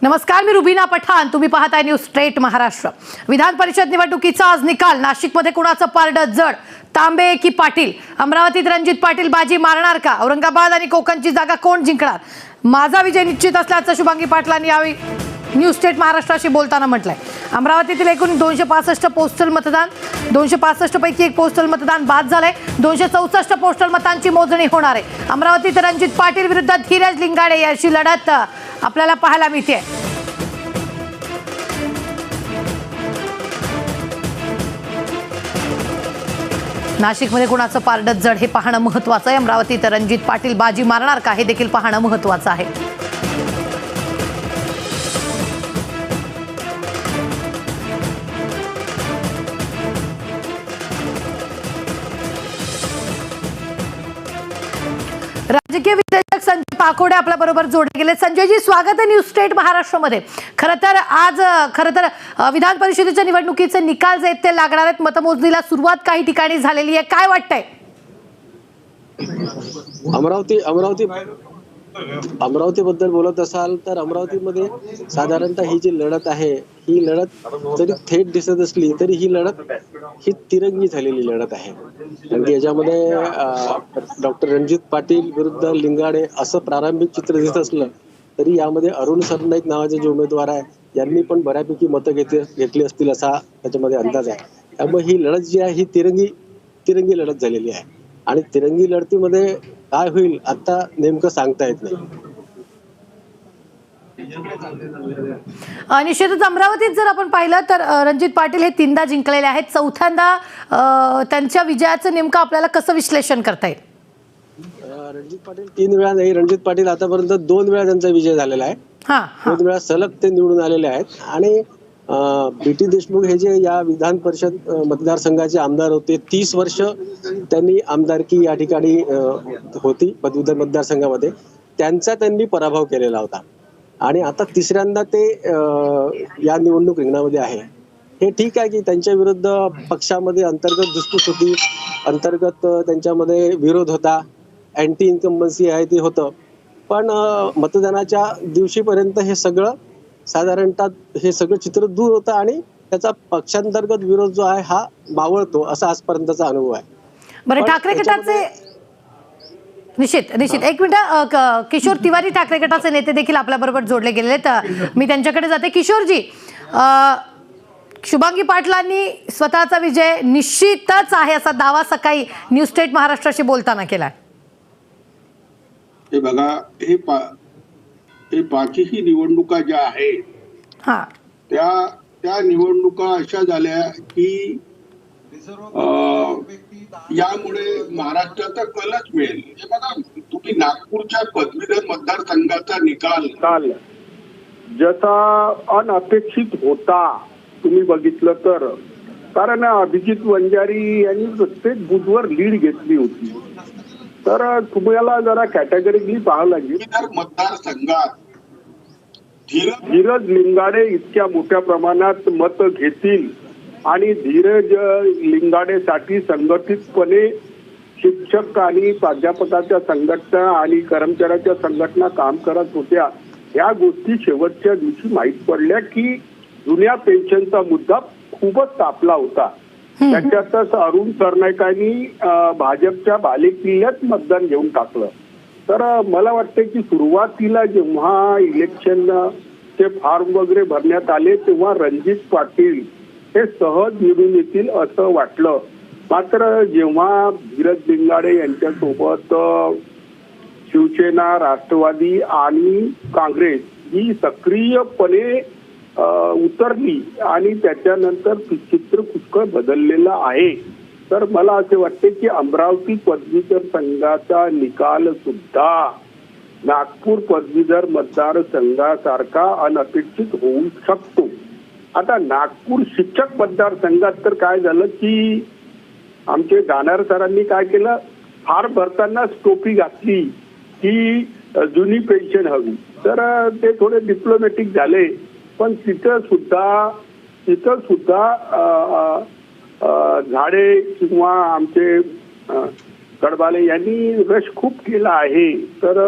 नमस्कार, मी रुबीना पठाण. तुम्ही पाहताय न्यूज स्ट्रेट महाराष्ट्र. विधान परिषद निवडणुकीचा आज निकाल. नाशिकमध्ये कुणाचं पारडं जड? तांबे की पाटील? अमरावतीत रणजित पाटील बाजी मारणार का? औरंगाबाद आणि कोकणची जागा कोण जिंकणार? माझा विजय निश्चित असल्याचं शुभांगी पाटलांनी यावेळी न्यूज स्टेट महाराष्ट्राशी बोलताना म्हटलंय. अमरावतीतील एकूण 265 पोस्टल मतदान, 265 पैकी एक पोस्टल मतदान बाद झालंय. 264 पोस्टल मतांची मोजणी होणार आहे. अमरावतीत रणजित पाटील विरुद्ध धीरज लिंगाडे याची लढत आपल्याला पाहायला मिळते. नाशिकमध्ये कुणाचं पारडं जड हे पाहणं महत्त्वाचं आहे. अमरावतीत रणजित पाटील बाजी मारणार का हे देखील पाहणं महत्त्वाचं आहे. राजकीय विश्लेषक संजय पाकोडे आपल्या बरोबर जोडले गेले. संजयजी, स्वागत आहे न्यूज स्टेट महाराष्ट्रामध्ये. खरं तर विधान परिषदेच्या निवडणुकीचे निकाल जे आहेत ते लागणार आहेत. मतमोजणीला सुरुवात काही ठिकाणी झालेली आहे. काय वाटतंय? अमरावतीबद्दल बोलत असाल तर अमरावतीमध्ये साधारणतः ही जी लढत आहे, ही लढत जरी थेट दिसत असली तरी ही लढत ही तिरंगी झालेली लढत आहे. कारण की याच्यामध्ये डॉक्टर रणजित पाटील विरुद्ध लिंगाडे असं प्रारंभिक चित्र दिसत असलं तरी यामध्ये अरुण सरनाईक नावाचे जे उमेदवार आहे यांनी पण बऱ्यापैकी मतं घेतली असतील असा त्याच्यामध्ये अंदाज आहे. त्यामुळे ही लढत जी आहे ही तिरंगी लढत झालेली आहे आणि तिरंगी लढतीमध्ये काय होईल आता नेमकं सांगता येत नाही. निश्चितच अमरावतीत जर आपण पाहिलं तर रणजित पाटील हे 3दा जिंकलेले आहेत. चौथ्यांदा त्यांच्या विजयाचं नेमकं आपल्याला कसं विश्लेषण करता येईल? रणजित पाटील 3 वेळा नाही, रणजित पाटील आतापर्यंत 2 वेळा त्यांचा विजय झालेला आहे. 2 वेळा सलग ते निवडून आलेले आहेत. आणि बीटी देशमुख हे जे या विधान परिषद मतदारसंघाचे आमदार होते, 30 वर्ष त्यांनी आमदारकी या ठिकाणी होती पदवीधर मतदारसंघामध्ये, त्यांचा त्यांनी पराभव केलेला होता. आणि आता तिसऱ्यांदा ते या निवडणूक रिंगणामध्ये आहे. हे ठीक आहे की त्यांच्या विरुद्ध पक्षामध्ये अंतर्गत धुसफूस होती, अंतर्गत त्यांच्यामध्ये विरोध होता, अँटी इन्कम्बन्सी आहे ते होतं. पण मतदानाच्या दिवशीपर्यंत हे सगळं साधारणतः हे सगळं चित्र दूर होतं आणि त्याचा पक्षांतर्गत विरोध जो आहे हा मावळतो असा आजपर्यंतचा अनुभव आहे. बरं, ठाकरे गटाचे निश्चित एक मिनिट, किशोर तिवारी ठाकरे गटाचे नेते देखील आपल्या बरोबर जोडले गेलेले आहेत. मी त्यांच्याकडे जाते. किशोरजी, शुभांगी पाटलांनी स्वतःचा विजय निश्चितच आहे असा दावा सकाळी न्यूज स्टेट महाराष्ट्राशी बोलताना केलाय. हे बघा, हे पाचही निवडणुका ज्या आहेत त्या निवडणुका अशा झाल्या की यामुळे महाराष्ट्राचा कलच मिळेल. हे बघा, तुम्ही नागपूरच्या पदवीधर मतदारसंघाचा निकाल जसा अनपेक्षित होता तुम्ही बघितलं तर, कारण अभिजित वंजारी यांनी प्रत्येक बुथवर लीड घेतली होती. तर तुम्हाला जरा कॅटेगरीली पाहावं लागेल. मतदारसंघात धीरज लिंगाडे इतक्या मोठ्या प्रमाणात मत घेतील आणि धीरज लिंगाडेसाठी संघटितपणे शिक्षक आणि प्राध्यापकाच्या संघटना आणि कर्मचाऱ्याच्या संघटना काम करत होत्या. या गोष्टी शेवटच्या दिवशी माहीत पडल्या की जुन्या पेन्शनचा मुद्दा खूपच तापला होता. त्याच्यातच अरुण सरनाईकांनी भाजपच्या बालेकिल्ल्यात मतदान घेऊन टाकलं. तर मला वाटतं की सुरुवातीला जेव्हा इलेक्शनचे फॉर्म वगैरे भरण्यात आले तेव्हा रणजित पाटील हे सहज निवडून येतील असं वाटलं. मात्र जेव्हा धीरज लिंगाडे यांच्यासोबत शिवसेना, राष्ट्रवादी आणि काँग्रेस ही सक्रियपणे उतरली आणि त्याच्यानंतर चित्र पुष्कळ बदललेलं आहे. तर मला असे वाटते की अमरावती पदवीधर संघाचा निकाल सुद्धा नागपूर पदवीधर मतदारसंघासारखा अनपेक्षित होऊ शकतो. आता नागपूर शिक्षक मतदारसंघात तर काय झालं की आमचे गाणार सरांनी काय केलं, फार भरताना टोपी घातली की जुनी पेन्शन हवी. तर ते थोडे डिप्लोमॅटिक झाले. पण तिथं सुद्धा झाडे किंवा आमचे गडबाले यांनी रश खूप केला आहे. तर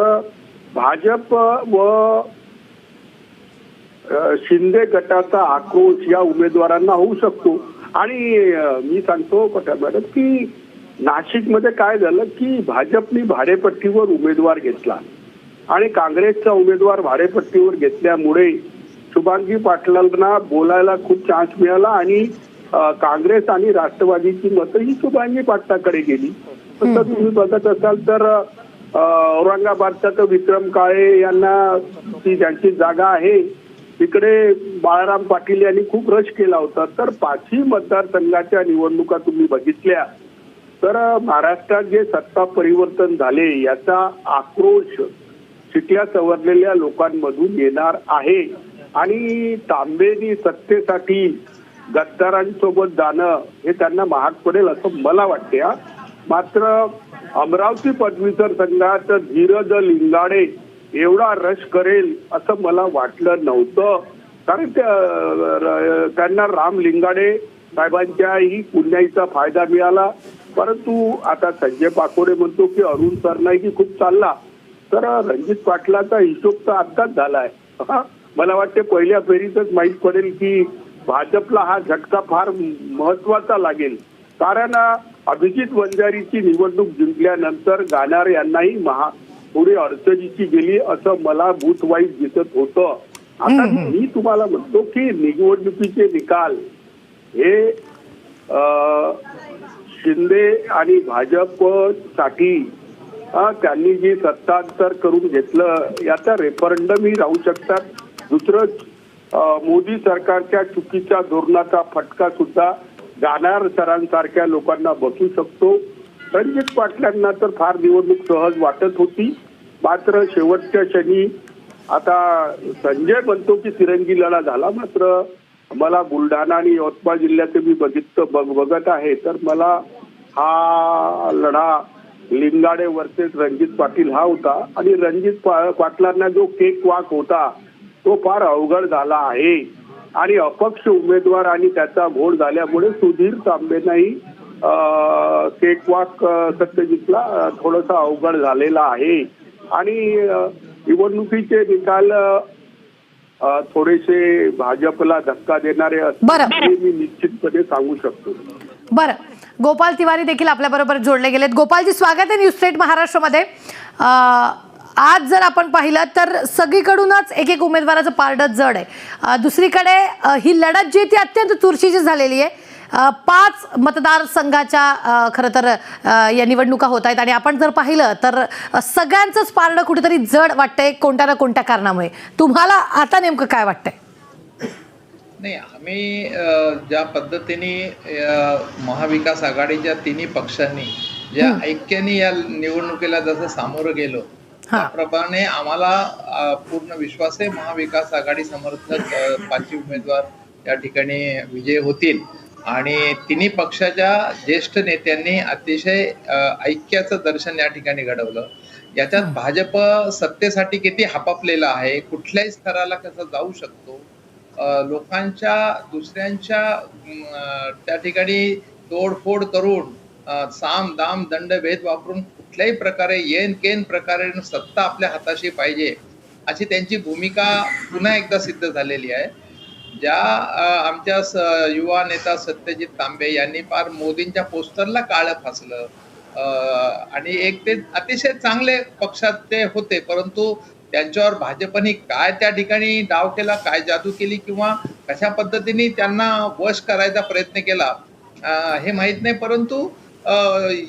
भाजप व शिंदे गटाचा आक्रोश या उमेदवारांना होऊ शकतो. आणि मी सांगतो मॅडम की नाशिकमध्ये काय झालं की भाजपने भाडेपट्टीवर उमेदवार घेतला आणि काँग्रेसचा उमेदवार भाडेपट्टीवर घेतल्यामुळे शुभांगी पाटलांना बोलायला खूप चान्स मिळाला आणि काँग्रेस आणि राष्ट्रवादीची मतं ही शुभांगी पाटलाकडे गेली. तसं तुम्ही बघत असाल तर औरंगाबादचा तर विक्रम काळे यांना ती त्यांची जागा आहे, तिकडे बाळाराम पाटील यांनी खूप रश केला होता. तर 5ही मतदारसंघाच्या निवडणुका तुम्ही बघितल्या तर महाराष्ट्रात जे सत्ता परिवर्तन झाले याचा आक्रोश शिकल्या सवरलेल्या लोकांमधून येणार आहे. आणि तांबेनी सत्तेसाठी गद्दारांसोबत जाणं हे त्यांना महाग पडेल असं मला वाटते. मात्र अमरावती पदवीधर संघात धीरज लिंगाडे एवढा रश करेल असं मला वाटलं नव्हतं. कारण त्यांना राम लिंगाडे साहेबांच्याही पुण्याईचा फायदा मिळाला. परंतु आता संजय पाकोडे म्हणतो की अरुण सरनाईकी खूप चालला, तर रणजित पाटलाचा हिशोब तर आत्ताच झालाय. मला वाटते पहिल्या फेरीतच माहीत पडेल की भाजपला हा झटका फार महत्वाचा लागेल. कारण अभिजित वंजारीची निवडणूक जिंकल्यानंतर गाणार यांनाही पुढे अडचणीची गेली असं मला बूथ वाईज दिसत होतं. आता मी तुम्हाला म्हणतो की निवडणुकीचे निकाल हे शिंदे आणि भाजपसाठी त्यांनी जे सत्तांतर करून घेतलं याचा रेफरंडमही राहू शकतात. दुसरं मोदी सरकारच्या चुकीच्या धोरणाचा फटका सुद्धा गाणार सरांसारख्या लोकांना बसू शकतो. रणजित पाटलांना तर फार निवडणूक सहज वाटत होती. मात्र शेवटच्या क्षणी आता संजय म्हणतो की तिरंगी लढा झाला. मात्र मला बुलढाणा आणि यवतमाळ जिल्ह्यात मी बघत आहे तर मला हा लढा लिंगाडे वर्सेस रणजित पाटील हा होता. आणि रणजित पाटलांना जो केक वॉक होता तो फार अवघड झाला आहे. आणि अपक्ष उमेदवार आणि त्याचा घोळ झाल्यामुळे सुधीर तांबेंनाही केक वॉक सत्यजितला थोडासा अवघड झालेला आहे. आणि निवडणुकीचे निकाल थोडेसे भाजपला धक्का देणारे असते मी निश्चितपणे सांगू शकतो. बरं, गोपाल तिवारी देखील आपल्या बरोबर जोडले गेलेत. गोपालजी, स्वागत आहे न्यूज स्टेट महाराष्ट्रामध्ये. आज जर आपण पाहिलं तर सगळीकडूनच एक एक उमेदवाराचं पारडं जड आहे. दुसरीकडे ही लढत जी ती अत्यंत चुरशीची झालेली आहे. 5 मतदारसंघाच्या खरं तर या निवडणुका होत आहेत आणि आपण जर पाहिलं तर सगळ्यांचंच पारडं कुठेतरी जड वाटतंय कोणत्या ना कोणत्या कारणामुळे. तुम्हाला आता नेमकं काय वाटतंय? नाही, आम्ही ज्या पद्धतीने महाविकास आघाडीच्या तिन्ही पक्षांनी ज्या ऐक्याने या निवडणुकीला जसं सामोरं गेलो त्याप्रमाणे आम्हाला पूर्ण विश्वास आहे महाविकास आघाडी समर्थक 5 उमेदवार या ठिकाणी विजय होतील. आणि तिन्ही पक्षाच्या ज्येष्ठ नेत्यांनी अतिशय ऐक्याचं दर्शन या ठिकाणी घडवलं. याच्यात भाजप सत्तेसाठी किती हापापलेला आहे, कुठल्याही स्तराला कसं जाऊ शकतो, लोकांच्या दुसऱ्यांच्या त्या ठिकाणी तोडफोड करून साम दाम दंड भेद वापरून कुठल्याही प्रकारे येन केन प्रकारे सत्ता आपल्या हाताशी पाहिजे अशी त्यांची भूमिका पुन्हा एकदा सिद्ध झालेली आहे. ज्या आमच्या युवा नेता सत्यजित तांबे यांनी फार मोदींच्या पोस्टरला काळं फासलं आणि एक ते अतिशय चांगले पक्षात ते होते, परंतु त्यांच्यावर भाजपने काय त्या ठिकाणी डाव केला, काय जादू केली किंवा कशा पद्धतीने त्यांना वश करायचा प्रयत्न केला हे माहित नाही. परंतु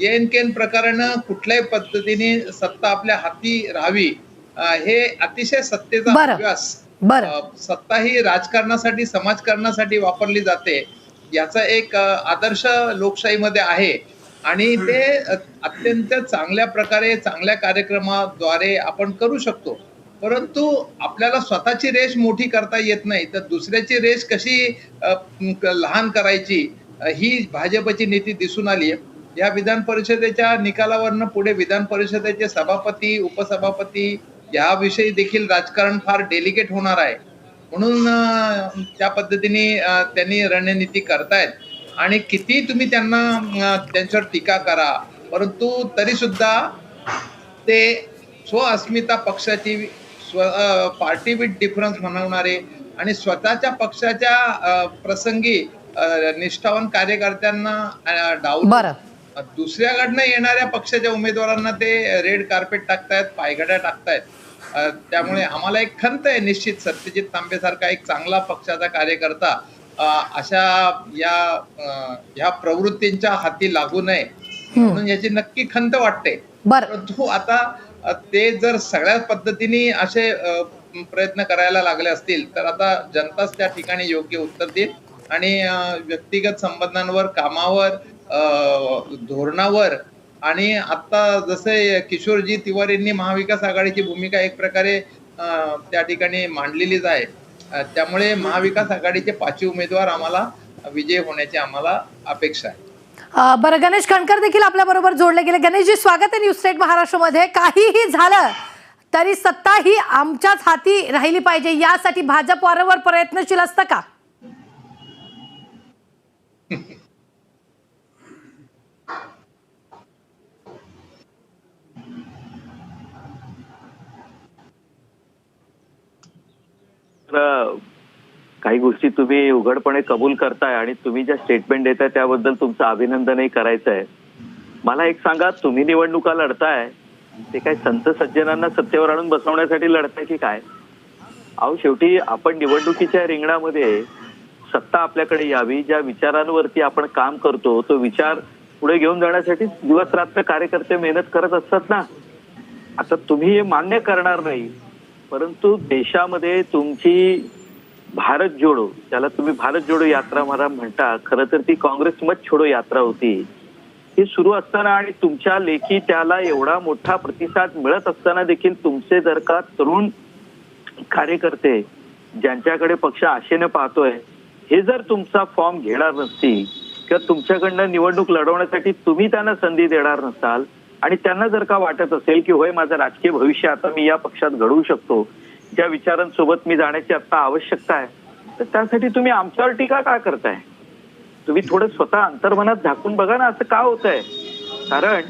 येन केन प्रकारानं कुठल्याही पद्धतीने सत्ता आपल्या हाती राहावी हे अतिशय सत्तेचा अभ्यास. सत्ता ही राजकारणासाठी समाजकारणासाठी वापरली जाते याचा एक आदर्श लोकशाहीमध्ये आहे आणि ते अत्यंत चांगल्या प्रकारे चांगल्या कार्यक्रमाद्वारे आपण करू शकतो. परंतु आपल्याला स्वतःची रेष मोठी करता येत नाही तर दुसऱ्याची रेष कशी लहान करायची ही भाजपची नीती दिसून आली आहे. या विधान परिषदेच्या निकालावरनं पुढे विधान परिषदेचे सभापती उपसभापती याविषयी देखील राजकारण फार डेलिकेट होणार आहे. म्हणून त्या पद्धतीने त्यांनी रणनीती करतायत आणि किती तुम्ही त्यांना त्यांच्यावर टीका करा परंतु तरी सुद्धा ते स्वअस्मिता पक्षाची पार्टी विथ डिफरन्स म्हणवणारे आणि स्वतःच्या पक्षाच्या प्रसंगी निष्ठावान कार्यकर्त्यांना डावलून बरं. दुसऱ्याकडनं येणाऱ्या पक्षाच्या उमेदवारांना ते रेड कार्पेट टाकतायत, पायघड्या टाकतायत. त्यामुळे आम्हाला एक खंत आहे निश्चित सत्यजित तांबे सारखा एक चांगला पक्षाचा कार्यकर्ता अशा या प्रवृत्तींच्या हाती लागू नये म्हणून याची नक्की खंत वाटते. परंतु आता ते जर सगळ्या पद्धतीने असे प्रयत्न करायला लागले असतील तर आता जनताच त्या ठिकाणी योग्य उत्तर देईल आणि व्यक्तिगत संबंधांवर, कामावर, धोरणावर आणि आता जसे किशोरजी तिवारींनी महाविकास आघाडीची भूमिका एक प्रकारे त्या ठिकाणी मांडलेलीच आहे. त्यामुळे महाविकास आघाडीचे 5 उमेदवार आम्हाला विजय होण्याची आम्हाला अपेक्षा आहे. बरं, गणेश खणकर देखील आपल्या बरोबर जोडले गेले. गणेशजी, स्वागत आहे न्यूज स्टेट महाराष्ट्रमध्ये. काहीही झालं तरी सत्ता ही आमच्याच हाती राहिली पाहिजे यासाठी भाजप वारंवार प्रयत्नशील असतं का? काही गोष्टी तुम्ही उघडपणे कबूल करताय आणि तुम्ही ज्या स्टेटमेंट देताय त्याबद्दल तुमचं अभिनंदनही करायचं आहे. मला एक सांगा, तुम्ही निवडणुका लढताय ते काय संत सज्जनांना सत्तेवर आणून बसवण्यासाठी लढताय की काय? अहो, शेवटी आपण निवडणुकीच्या रिंगणामध्ये सत्ता आपल्याकडे यावी, ज्या विचारांवरती आपण काम करतो तो विचार पुढे घेऊन जाण्यासाठी दिवस रात्र कार्यकर्ते मेहनत करत असतात ना. आता तुम्ही हे मान्य करणार नाही, परंतु देशामध्ये तुमची भारत जोडो, त्याला तुम्ही भारत जोडो यात्रा मला म्हणता, खरं तर ती काँग्रेस मत छोडो यात्रा होती. ही सुरू असताना आणि तुमच्या लेखी त्याला एवढा मोठा प्रतिसाद मिळत असताना देखील तुमचे जर का तरुण कार्यकर्ते ज्यांच्याकडे पक्ष आशेने पाहतोय हे जर तुमचा फॉर्म घेणार नसतील किंवा तुमच्याकडनं निवडणूक लढवण्यासाठी तुम्ही त्यांना संधी देणार नसाल आणि त्यांना जर का वाटत असेल की होय माझं राजकीय भविष्य आता मी या पक्षात घडवू शकतो, ज्या विचारांसोबत मी जाण्याची आता आवश्यकता आहे, तर त्यासाठी तुम्ही आमच्यावर टीका का करताय? तुम्ही थोडं स्वतः अंतर्मनात झाकून बघा ना, असं का होतंय? कारण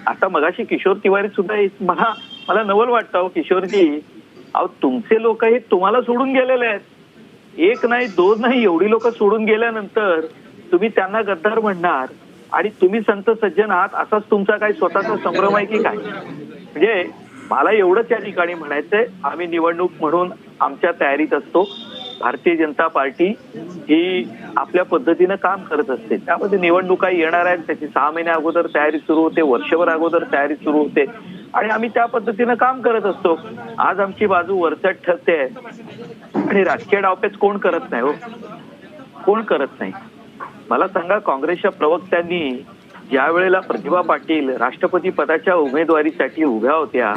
आता मगाशी किशोर तिवारी सुद्धा मला नवल वाटतं. किशोरजी, अहो तुमचे लोक हे तुम्हाला सोडून गेलेले आहेत. 1 नाही 2 नाही, एवढी लोक सोडून गेल्यानंतर तुम्ही त्यांना गद्दार म्हणणार आणि तुम्ही संत सज्जन आहात असाच तुमचा काही स्वतःचा संभ्रम आहे की काय? म्हणजे मला एवढंच या ठिकाणी म्हणायचंय, आम्ही निवडणूक म्हणून आमच्या तयारीत असतो. भारतीय जनता पार्टी ही आपल्या पद्धतीनं काम करत असते. त्यामध्ये निवडणुका येणार आहेत, त्याची 6 महिने अगोदर तयारी सुरू होते, वर्षभर अगोदर तयारी सुरू होते आणि आम्ही त्या पद्धतीनं काम करत असतो. आज आमची बाजू वरचढ ठरते आणि राजकीय डावपेच कोण करत नाही हो, कोण करत नाही. मला सांगा, काँग्रेसच्या प्रवक्त्यांनी ज्या वेळेला प्रतिभा पाटील राष्ट्रपती पदाच्या उमेदवारीसाठी उभ्या होत्या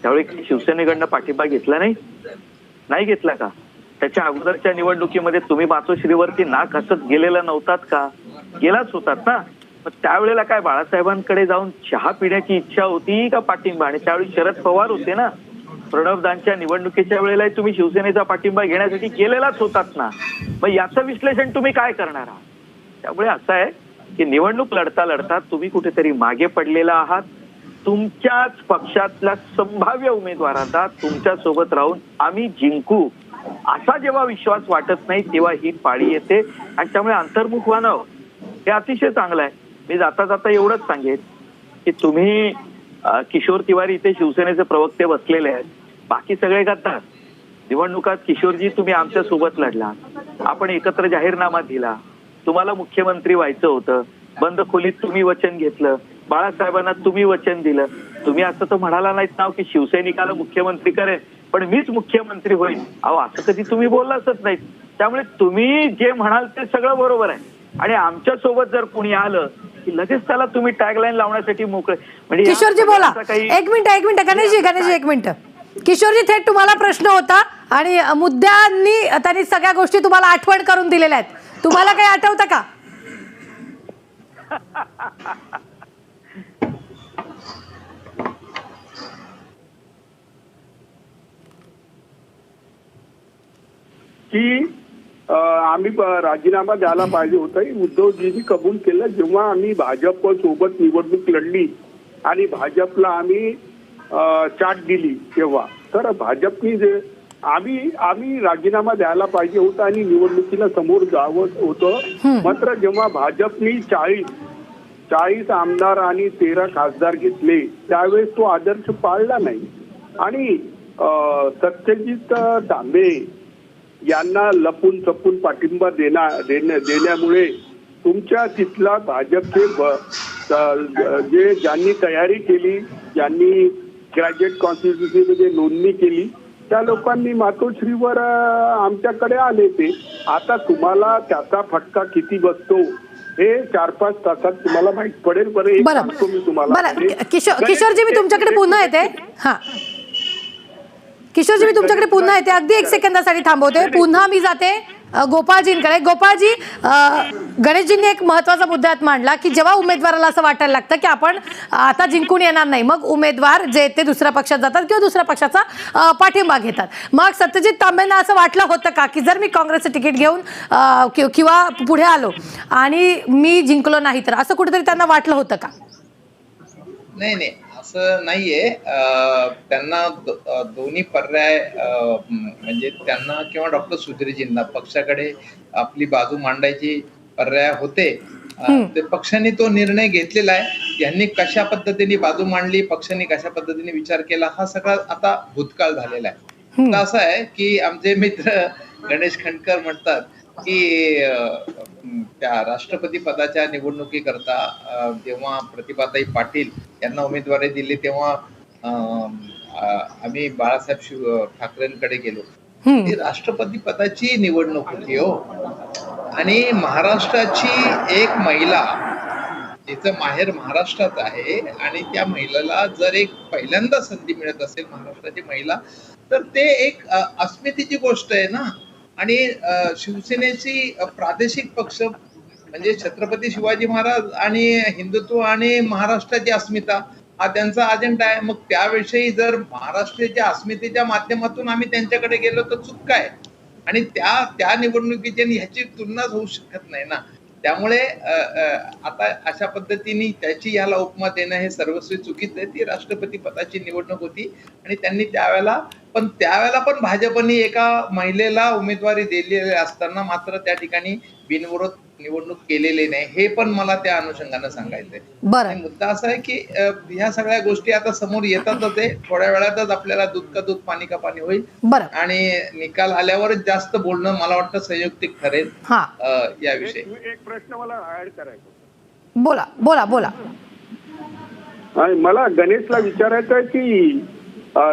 त्यावेळी शिवसेनेकडनं पाठिंबा घेतला नाही घेतला का? त्याच्या अगोदरच्या निवडणुकीमध्ये तुम्ही मातोश्रीवरती नाक हसत गेलेला नव्हतात का? गेलाच होतात ना. मग त्यावेळेला काय बाळासाहेबांकडे जाऊन चहा पिण्याची इच्छा होती का पाठिंबा? आणि त्यावेळी शरद पवार होते ना. प्रणवदांच्या निवडणुकीच्या वेळेला तुम्ही शिवसेनेचा पाठिंबा घेण्यासाठी गेलेलाच होतात ना. मग याचं विश्लेषण तुम्ही काय करणार आहात? त्यामुळे असं आहे की निवडणूक लढता लढता तुम्ही कुठेतरी मागे पडलेला आहात. तुमच्याच पक्षातल्या संभाव्य उमेदवारांना तुमच्या सोबत राहून आम्ही जिंकू असा जेव्हा विश्वास वाटत नाही तेव्हा ही पाळी येते आणि त्यामुळे अंतर्मुख व्हावं हे अतिशय चांगलं आहे. मी जाता जाता एवढंच सांगेन की तुम्ही किशोर तिवारी इथे शिवसेनेचे प्रवक्ते बसलेले आहेत, बाकी सगळे गद्दार. निवडणुकात किशोरजी तुम्ही आमच्या सोबत लढला, आपण एकत्र जाहीरनामा दिला, तुम्हाला मुख्यमंत्री व्हायचं होतं, बंद खोलीत तुम्ही वचन घेतलं, बाळासाहेबांना तुम्ही वचन दिलं. तुम्ही असं तर म्हणाला नाहीत ना की शिवसैनिकाला मुख्यमंत्री करेल पण मीच मुख्यमंत्री होईल. अहो असं कधी तुम्ही बोललाच नाहीत. त्यामुळे तुम्ही जे म्हणाल ते सगळं बरोबर आहे आणि आमच्या सोबत जर कुणी आलं की लगेच त्याला तुम्ही टॅगलाईन लावण्यासाठी मोकळे. म्हणजे किशोरजी बोला, एक मिनिट गणेशजी एक मिनिट. किशोरजी, थेट तुम्हाला प्रश्न होता आणि मुद्द्यांनी त्यांनी सगळ्या गोष्टी तुम्हाला आठवण करून दिलेल्या आहेत. तुम्हाला काही आठवतं का? की आम्ही राजीनामा द्यायला पाहिजे होता. उद्धवजींनी कबूल केलं जेव्हा आम्ही भाजप सोबत निवडणूक लढली आणि भाजपला आम्ही चाट दिली तेव्हा. तर भाजपनी जे आम्ही राजीनामा द्यायला पाहिजे होता आणि निवडणुकीला समोर जावं होतं. मात्र जेव्हा भाजपने 40 आमदार आणि 13 खासदार घेतले त्यावेळेस तो आदर्श पाळला नाही आणि सत्यजित तांबे यांना लपून छपून पाठिंबा देण्यामुळे तुमच्या तिथला भाजपचे ज्यांनी तयारी केली, ज्यांनी ग्रॅज्युएट कॉन्स्टिट्युन्सीमध्ये नोंदणी केली, त्या लोकांनी मातोश्रीवर आमच्याकडे आले. ते आता तुम्हाला त्याचा फटका किती बसतो हे 4-5 तासात तुम्हाला माहित पडेल. बरं मी तुम्हाला किशोरजी, मी तुमच्याकडे पुन्हा येते. हा किशोरजी, मी तुमच्याकडे पुन्हा येते. अगदी 1 सेकंदासाठी थांबवते. पुन्हा मी जाते गोपाळजींकडे. गोपाळजी, गणेशजींनी एक महत्वाचा मुद्दा यात मांडला की जेव्हा उमेदवाराला असं वाटायला लागतं की आपण आता जिंकून येणार नाही, मग उमेदवार जे ते दुसऱ्या पक्षात जातात किंवा दुसऱ्या पक्षाचा पाठिंबा घेतात. मग सत्यजित तांबेंना असं वाटलं होतं का की जर मी काँग्रेसचं तिकीट घेऊन किंवा पुढे आलो आणि मी जिंकलो नाही तर, असं कुठेतरी त्यांना वाटलं होतं का? नाही, असं नाहीये. त्यांना दोन्ही पर्याय म्हणजे त्यांना किंवा डॉक्टर सुधीरजींना पक्षाकडे आपली बाजू मांडायची पर्याय होते. ते पक्षाने तो निर्णय घेतलेला आहे. यांनी कशा पद्धतीने बाजू मांडली, पक्षाने कशा पद्धतीने विचार केला, हा सगळा आता भूतकाळ झालेला आहे. आता असं आहे की आमचे मित्र गणेश खंडकर म्हणतात की त्या राष्ट्रपती पदाच्या निवडणुकीकरता जेव्हा प्रतिभाताई पाटील यांना उमेदवारी दिली तेव्हा आम्ही बाळासाहेब ठाकरेंकडे गेलो. ही राष्ट्रपती पदाची निवडणूक होती हो, आणि महाराष्ट्राची एक महिला, तिचं माहेर महाराष्ट्रात आहे आणि त्या महिलेला जर एक पहिल्यांदा संधी मिळत असेल महाराष्ट्राची महिला, तर ते एक अस्मितेची गोष्ट आहे ना. आणि शिवसेनेची प्रादेशिक पक्ष म्हणजे छत्रपती शिवाजी महाराज आणि हिंदुत्व आणि महाराष्ट्राची अस्मिता हा त्यांचा अजेंडा आहे. मग त्याविषयी जर महाराष्ट्राच्या अस्मितेच्या माध्यमातून आम्ही त्यांच्याकडे गेलो तर चूक काय? आणि त्या निवडणुकीची ह्याची तुलनाच होऊ शकत नाही ना. त्यामुळे आता अशा पद्धतीने त्याची याला उपमा देणं हे सर्वस्वी चुकीचं आहे. ती राष्ट्रपती पदाची निवडणूक होती आणि त्यांनी त्यावेळेला पण भाजपने एका महिलेला उमेदवारी दिलेली असताना मात्र त्या ठिकाणी बिनविरोध निवडणूक केलेली नाही, हे पण मला त्या अनुषंगानं सांगायचंय. बरं, मुद्दा असा आहे की ह्या सगळ्या गोष्टी आता समोर येतातच आहे. थोड्या वेळातच आपल्याला दूध का दूध पाणी का पाणी होईल. बरं, आणि निकाल आल्यावरच जास्त बोलणं मला वाटतं संयुक्तिक ठरेल याविषयी. एक प्रश्न मला ऍड करायचा. बोला. मला गणेशला विचारायचं आहे की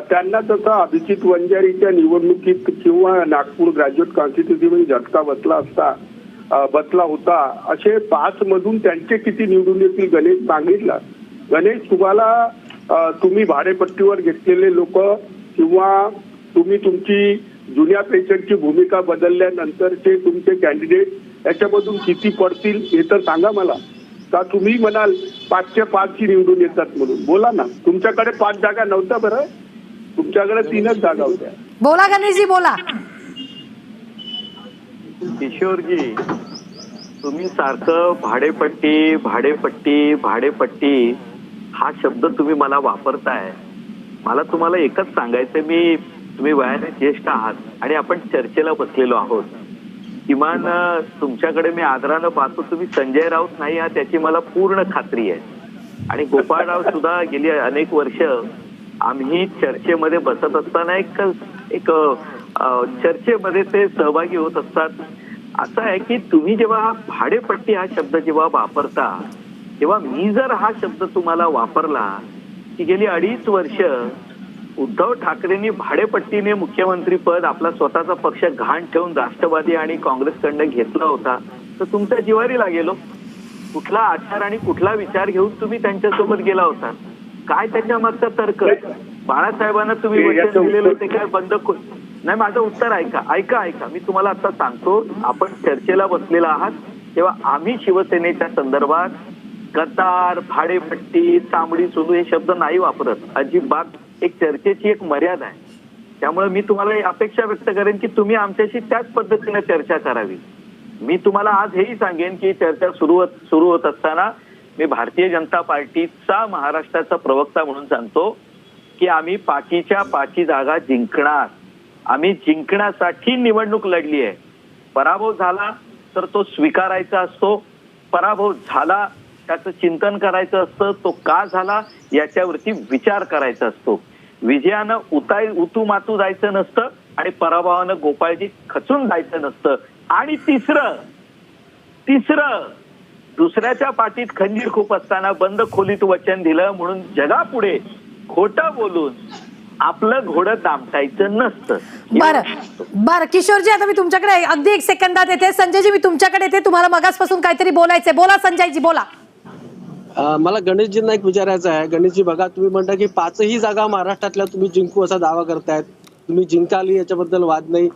त्यांना तसा अभिजित वंजारीच्या निवडणुकीत किंवा नागपूर ग्रॅज्युएट कॉन्स्टिट्युन्सीमध्ये झटका बसला होता, असे 5 मधून त्यांचे किती निवडून येतील गणेश सांगितलं. गणेश, तुम्ही भाडेपट्टीवर घेतलेले लोक किंवा तुम्ही तुमची जुन्या पेशंटची भूमिका बदलल्यानंतरचे तुमचे कॅन्डिडेट याच्यामधून किती पडतील हे तर सांगा मला. का तुम्ही म्हणाल 5च्या 5 निवडून येतात म्हणून? बोला ना. तुमच्याकडे 5 जागा नव्हत्या बरं, तुमच्याकडे 3च जागा होत्या. बोला गणेशजी, बोला. किशोरजी, तुम्ही सारखं भाडेपट्टी हा शब्द तुम्ही मला वापरताय. मला तुम्हाला एकच सांगायचं, तुम्ही वयाने ज्येष्ठ आहात आणि आपण चर्चेला बसलेलो आहोत. किमान तुमच्याकडे मी आदरानं पाहतो, तुम्ही संजय राऊत नाही हा त्याची मला पूर्ण खात्री आहे. आणि गोपाळराव सुद्धा गेली अनेक वर्ष आम्ही चर्चेमध्ये बसत असताना एक चर्चेमध्ये ते सहभागी होत असतात. असं आहे की तुम्ही जेव्हा भाडेपट्टी हा शब्द जेव्हा वापरता तेव्हा मी जर हा शब्द तुम्हाला वापरला की गेली 2.5 वर्ष उद्धव ठाकरेंनी भाडेपट्टीने मुख्यमंत्री पद आपला स्वतःचा पक्ष घाण ठेवून राष्ट्रवादी आणि काँग्रेसकडनं घेतला होता, तर तुमच्या जिवारी लागेलो. कुठला आचार आणि कुठला विचार घेऊन तुम्ही त्यांच्यासोबत गेला होता? काय त्याच्या मागचा तर्क? बाळासाहेबांना तुम्ही वचन दिलेलं ते काय बंद नाही? माझं उत्तर ऐका. मी तुम्हाला आता सांगतो, आपण चर्चेला बसलेला आहात तेव्हा आम्ही शिवसेनेच्या संदर्भात गद्दार, भाडेपट्टी, तांबडी सोनू हे शब्द नाही वापरत अजिबात. एक चर्चेची एक मर्यादा आहे. त्यामुळे मी तुम्हाला अपेक्षा व्यक्त करेन की तुम्ही आमच्याशी त्याच पद्धतीने चर्चा करावी. मी तुम्हाला आज हेही सांगेन की चर्चा सुरू होत असताना मी भारतीय जनता पार्टीचा महाराष्ट्राचा प्रवक्ता म्हणून सांगतो की आम्ही 5च्या 5 जागा जिंकणार आम्ही जिंकण्यासाठी निवडणूक लढली आहे. पराभव झाला तर तो स्वीकारायचा असतो. पराभव झाला त्याचं चिंतन करायचं असतं. तो का झाला याच्यावरती विचार करायचा असतो. विजयानं उतू मातू जायचं नसतं आणि पराभवानं गोपाळजी खचून जायचं नसतं. आणि तिसरं दुसऱ्याच्या पाठीत खंजीर खूप असताना बंद खोलीत वचन दिलं म्हणून जगापुढे खोटं बोलून आपलं घोडं दामटायचं नसतं. बरं किशोरजी, आता मी तुमच्याकडे अगदी 1 सेकंदात येते. संजयजी, मी तुमच्याकडे येते. तुम्हाला मगासपासून काहीतरी बोलायचंय. बोला संजयजी, बोला. मला गणेशजींना एक विचारायचं आहे. गणेशजी, बघा, तुम्ही म्हणता की 5ही जागा महाराष्ट्रातल्या तुम्ही जिंकू असा दावा करतायत. तुम्ही जिंकाल याच्याबद्दल वाद नाही.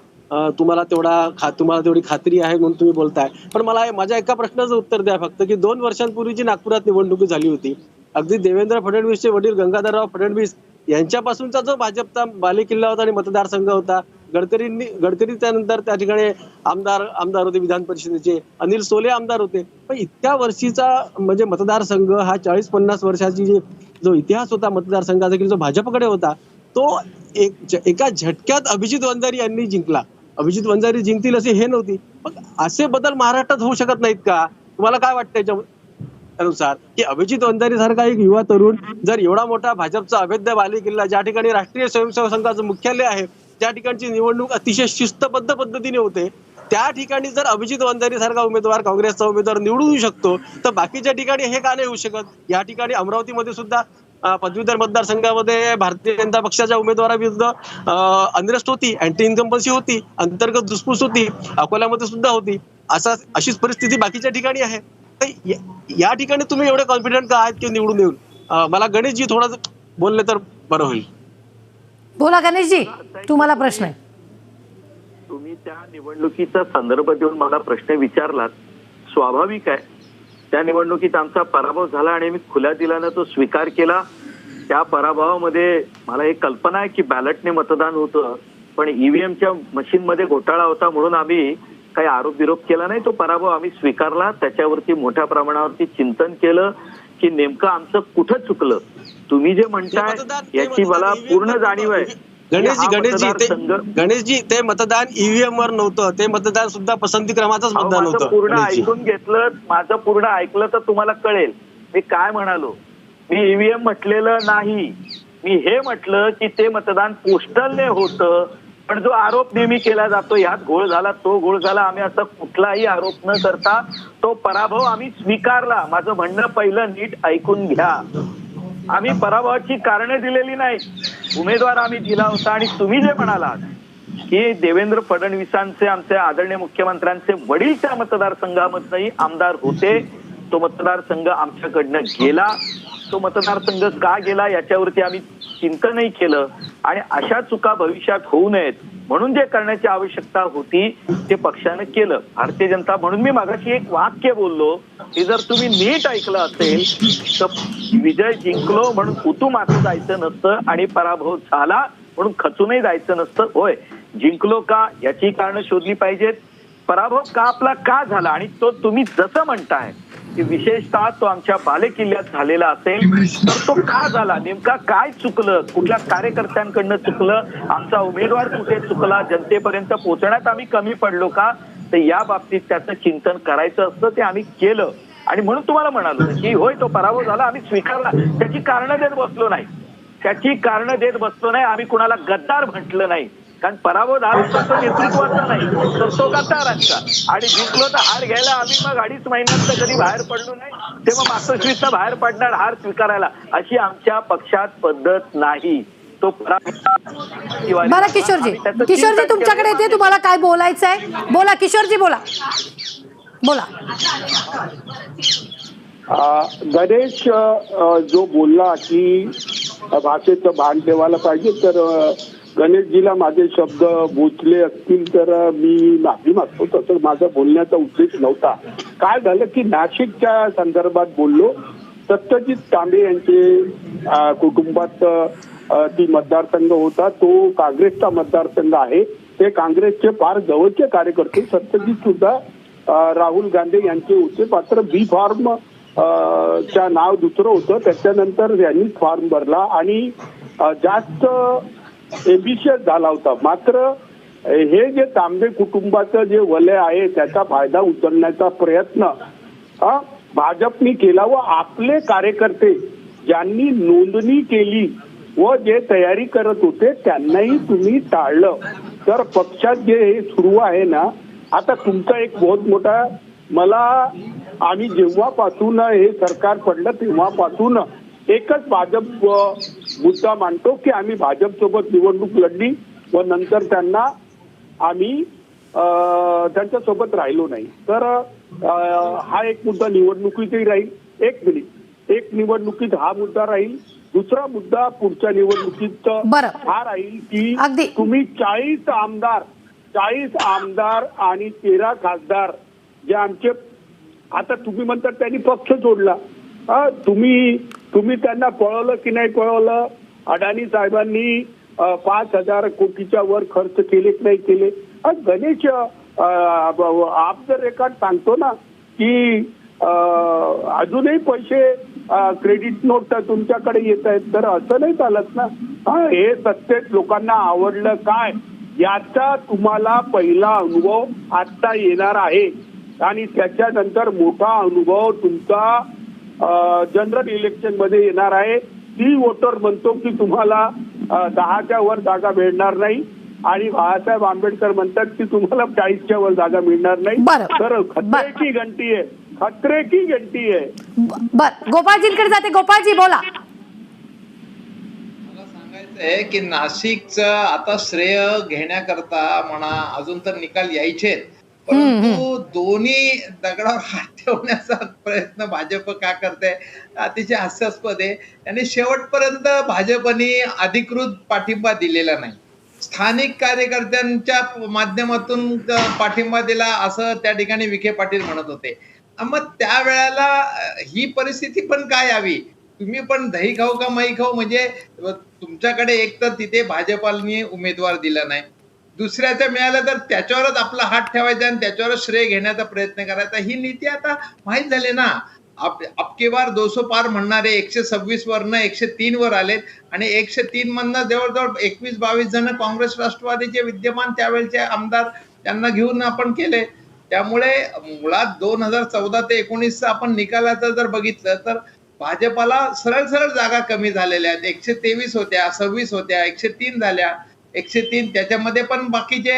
तुम्हाला तेवढी खात्री आहे म्हणून तुम्ही बोलताय. पण मला माझ्या एका प्रश्नाचं उत्तर द्या फक्त, की 2 वर्षांपूर्वी जी नागपुरात निवडणूक झाली होती, अगदी देवेंद्र फडणवीसचे वडील गंगाधरराव फडणवीस यांच्यापासूनचा जो भाजपचा बालेकिल्ला होता आणि मतदारसंघ होता, गडकरी त्यानंतर त्या ठिकाणी आमदार होते विधान परिषदेचे, अनिल सोले आमदार होते. पण इतक्या वर्षीचा म्हणजे मतदारसंघ हा 40-50 वर्षाची जो इतिहास होता मतदारसंघाचा, की जो भाजपकडे होता, तो एका झटक्यात अभिजित वंजारी यांनी जिंकला. अभिजित वंजारी जिंकतील असे हे नव्हती. मग असे बदल महाराष्ट्रात होऊ शकत नाहीत का? तुम्हाला काय वाटतं याच्यानुसार, की अभिजित वंजारी सारखा एक युवा तरुण जर एवढा मोठा भाजपचा अभेद्य बालेकिल्ला, ज्या ठिकाणी राष्ट्रीय स्वयंसेवक संघाचं मुख्यालय आहे, त्या ठिकाणची निवडणूक अतिशय शिस्तबद्ध पद्धतीने होते, त्या ठिकाणी जर अभिजित वंजारी सारखा उमेदवार, काँग्रेसचा उमेदवार निवडून येऊ शकतो, तर बाकीच्या ठिकाणी हे का नाही होऊ शकत? या ठिकाणी अमरावतीमध्ये सुद्धा पदवीधर मतदारसंघामध्ये भारतीय जनता पक्षाच्या उमेदवाराविरुद्ध अनरेस्ट होती, अँटी इन्कम्पन्सी होती, अंतर्गत धुसफूस होती, अकोल्यामध्ये सुद्धा होती. अशीच परिस्थिती बाकीच्या ठिकाणी आहे. तर या ठिकाणी तुम्ही एवढे कॉन्फिडंट का आहात की निवडून येऊन? मला गणेशजी थोडं बोलले तर बरं होईल. बोला गणेशजी, तुम्हाला प्रश्न आहे. तुम्ही त्या निवडणुकीचा संदर्भ देऊन मला प्रश्न विचारलात. स्वाभाविक आहे, त्या निवडणुकीत आमचा पराभव झाला आणि मी खुल्या दिलानं तो स्वीकार केला. त्या पराभवामध्ये मला एक कल्पना आहे की बॅलेटने मतदान होतं, पण ईव्हीएमच्या मशीनमध्ये घोटाळा होता म्हणून आम्ही काही आरोप विरोप केला नाही. तो पराभव आम्ही स्वीकारला. त्याच्यावरती मोठ्या प्रमाणावरती चिंतन केलं की नेमकं आमचं कुठं चुकलं. तुम्ही जे म्हणताय याची मला पूर्ण जाणीव आहे. गणेशजी, ते मतदान ईव्हीएम वर नव्हतं, ते मतदान सुद्धा पसंती क्रमाचंच मतदान होतं. पूर्ण ऐकून घेतलं, माझं पूर्ण ऐकलं तर तुम्हाला कळेल मी काय म्हणालो. मी ईव्हीएम म्हटलेलं नाही. मी हे म्हटलं की ते मतदान पोस्टलने होतं. पण जो आरोप नेहमी केला जातो, यात घोळ झाला, तो घोळ झाला, आम्ही असा कुठलाही आरोप न करता तो पराभव आम्ही स्वीकारला. माझं म्हणणं पहिलं नीट ऐकून घ्या. आम्ही पराभवाची कारणं दिलेली नाही. उमेदवार आम्ही दिला होता. आणि तुम्ही जे म्हणालात की देवेंद्र फडणवीसांचे, आमचे आदरणीय मुख्यमंत्र्यांचे वडील त्या मतदारसंघामधनही आमदार होते. तो मतदारसंघ आमच्याकडनं गेला. तो मतदारसंघ का गेला याच्यावरती आम्ही चिंतनही केलं. आणि अशा चुका भविष्यात होऊ नयेत म्हणून जे करण्याची आवश्यकता होती ते पक्षानं केलं. भारतीय जनता, म्हणून मी मागाशी एक वाक्य बोललो की जर तुम्ही नीट ऐकलं असेल तर विजय जिंकलो म्हणून उतू मातू जायचं नसतं आणि पराभव झाला म्हणून खचूनही जायचं नसतं. होय, जिंकलो का याची कारणं शोधली पाहिजेत. पराभव का आपला का झाला आणि तो तुम्ही जसं म्हणताय की विशेषतः तो आमच्या बालेकिल्ल्यात झालेला असेल तर तो का झाला, नेमका काय चुकलं, कुठल्या कार्यकर्त्यांकडनं चुकलं, आमचा उमेदवार कुठे चुकला, जनतेपर्यंत पोहोचण्यात आम्ही कमी पडलो का, तर या बाबतीत त्याचं चिंतन करायचं असतं. ते आम्ही केलं. आणि म्हणून तुम्हाला म्हणालो की होय तो पराभव झाला, आम्ही स्वीकारला. त्याची कारणं देत बसलो नाही. आम्ही कुणाला गद्दार म्हटलं नाही. कारण पराभव झाला तो नेतृत्वाचा नाही, तर तो गद्दारांचा. आणि जिंकलो तर हार घ्यायला आम्ही मग 2.5 महिन्यात कधी बाहेर पडलो नाही. तेव्हा मागचं शिस्त बाहेर पडणार हार स्वीकारायला, अशी आमच्या पक्षात पद्धत नाही. तो बरं किशोरजी, तुमच्याकडे येते. तुम्हाला काय बोलायचंय? बोला किशोरजी, बोला. गणेश जो बोलला की भाषेचं भान ठेवायला पाहिजे, तर गणेशजीला माझे शब्द बोचले असतील तर मी माफी मागतो. तसं माझा बोलण्याचा उद्देश नव्हता. काय झालं की नाशिकच्या संदर्भात बोललो. सत्यजित तांबे यांचे कुटुंबात ती मतदारसंघ होता, तो काँग्रेसचा मतदारसंघ आहे. ते काँग्रेसचे फार जवळचे कार्यकर्ते. सत्यजित सुद्धा राहुल गांधी यांचे होते. मात्र बी फॉर्म च्या नाव दुसरं होतं. त्याच्यानंतर यांनी फॉर्म भरला आणि जास्त एम्बिशियस झाला होता. मात्र हे जे तांबे कुटुंबाचं जे वलय आहे त्याचा फायदा उचलण्याचा प्रयत्न भाजपनी केला व आपले कार्यकर्ते ज्यांनी नोंदणी केली व जे तयारी करत होते त्यांनाही तुम्ही टाळलं. तर पक्षात जे हे सुरू आहे ना, आता तुमचा एक बहुत मोठा आम्ही जेव्हापासून हे सरकार पडलं तेव्हापासून एकच भाजप मुद्दा मांडतो की आम्ही भाजप सोबत निवडणूक लढली व नंतर त्यांना आम्ही त्यांच्यासोबत राहिलो नाही. तर हा एक मुद्दा निवडणुकीतही राहील. एक निवडणुकीत हा मुद्दा राहील. दुसरा मुद्दा पुढच्या निवडणुकीत हा राहील की तुम्ही 40 आमदार आणि 13 खासदार जे आमचे, आता तुम्ही म्हणतात त्यांनी पक्ष सोडला, तुम्ही त्यांना पळवलं की नाही पळवलं? अडाणी साहेबांनी 5,000 कोटीच्या वर खर्च केले की नाही केले? गणेश आप जर रेकॉर्ड सांगतो ना की अजूनही पैसे क्रेडिट नोट तुमच्याकडे येत आहेत, तर असं नाही चालत ना. हे सत्तेत लोकांना आवडलं काय याचा तुम्हाला पहिला अनुभव आता येणार आहे आणि त्याच्यानंतर मोठा अनुभव तुमचा जनरल इलेक्शन मध्ये येणार आहे. ती वोटर म्हणतो की तुम्हाला 10च्या वर जागा मिळणार नाही आणि बाळासाहेब आंबेडकर म्हणतात की तुम्हाला 40च्या वर जागा मिळणार नाही. तर खतरे की घंटी आहे, खतरे की घंटी आहे. बर, गोपाळजींकडे जाते. गोपाळजी बोला. मला सांगायचंय की नाशिकचं आता श्रेय घेण्याकरता म्हणा अजून तर निकाल यायचे, परंतु दोन्ही दगडावर हात ठेवण्याचा प्रयत्न भाजप का करते अतिशय हास्यास्पद आहे. आणि शेवटपर्यंत भाजपने अधिकृत पाठिंबा दिलेला नाही. स्थानिक कार्यकर्त्यांच्या माध्यमातून पाठिंबा दिला असं त्या ठिकाणी विखे पाटील म्हणत होते. मग त्यावेळेला ही परिस्थिती पण काय यावी? तुम्ही पण दही खाऊ का मही खाऊ, म्हणजे तुमच्याकडे एक तर तिथे भाजपाने उमेदवार दिला नाही, दुसऱ्याच्या मिळालं तर त्याच्यावरच आपला हात ठेवायचा आणि त्याच्यावरच श्रेय घेण्याचा प्रयत्न करायचा. ही नीती आता माहीत झाली ना. अबकी बार 200 पार म्हणणारे 126 वरनं 103 वर आलेत आणि 103 मधनं जवळजवळ 21-22 जण काँग्रेस राष्ट्रवादीचे विद्यमान त्यावेळेचे आमदार त्यांना घेऊन आपण केले. त्यामुळे मुळात 2014 ते 19 आपण निकालाचं जर बघितलं तर भाजपाला सरळ जागा कमी झालेल्या आहेत. 123 होत्या, 26 होत्या, 103 झाल्या. 103 त्याच्यामध्ये पण बाकीचे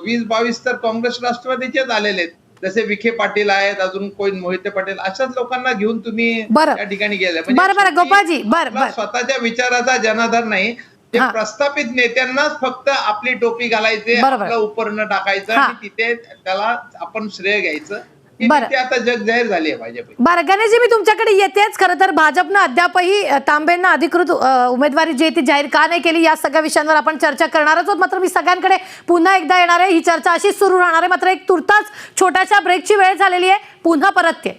20-22 तर काँग्रेस राष्ट्रवादीचेच आलेले आहेत. जसे विखे पाटील आहेत, अजून कोण मोहिते पाटील, अशाच लोकांना घेऊन तुम्ही त्या ठिकाणी गेले. म्हणजे गोपाळजी स्वतःच्या विचाराचा जनाधार नाही. ते प्रस्थापित नेत्यांनाच फक्त आपली टोपी घालायचे, आपलं उपरणं टाकायचं आणि तिथे त्याला आपण श्रेय घ्यायचं. ते आता जग जाहीर झाली आहे भाजप. बरं गणेशजी, मी तुमच्याकडे येतेच. खरं तर भाजपनं अद्यापही तांबेंना अधिकृत उमेदवारी जी ती जाहीर का नाही केली या सगळ्या विषयांवर आपण चर्चा करणारच आहोत. मात्र मी सगळ्यांकडे पुन्हा एकदा येणार आहे. ही चर्चा अशीच सुरू राहणार आहे. मात्र एक तुर्तास छोट्याशा ब्रेकची वेळ झालेली आहे. पुन्हा परत ये.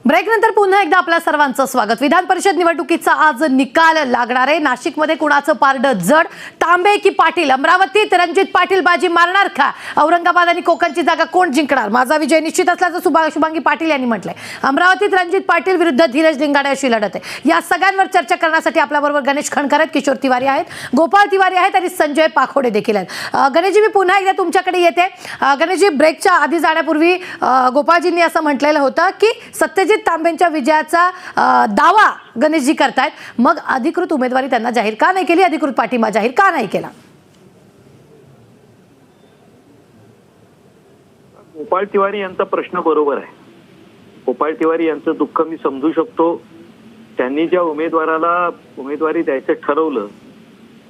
ब्रेक नंतर पुन्हा एकदा आपल्या सर्वांचं स्वागत. विधान परिषद निवडणुकीचा आज निकाल लागणार आहे. नाशिकमध्ये कुणाचं पारडं जड? तांबे की पाटील? अमरावतीत रणजित पाटील बाजी मारणार का? औरंगाबाद आणि कोकणची जागा कोण जिंकणार? माझा विजय निश्चित असल्याचं शुभांगी पाटील यांनी म्हटलंय. अमरावतीत रणजित पाटील विरुद्ध धीरज लिंगाडे अशी लढत आहे. या सगळ्यांवर चर्चा करण्यासाठी आपल्याबरोबर गणेश खणकर आहेत, किशोर तिवारी आहेत, गोपाळ तिवारी आहेत आणि संजय पाखोडे देखील आहेत. गणेशजी, मी पुन्हा एकदा तुमच्याकडे येते. गणेशजी, ब्रेकच्या आधी जाण्यापूर्वी गोपाळजींनी असं म्हटलेलं होतं की सत्यजित तांबेंच्या विजयाचा दावा गणेशजी करतायत. मग अधिकृत उमेदवारी त्यांना जाहीर का नाही केली? अधिकृत पाठिंबा जाहीर का नाही केला? गोपाळ तिवारी यांचा प्रश्न बरोबर आहे. गोपाळ तिवारी यांचं दुःख मी समजू शकतो. त्यांनी ज्या उमेदवाराला उमेदवारी द्यायचं ठरवलं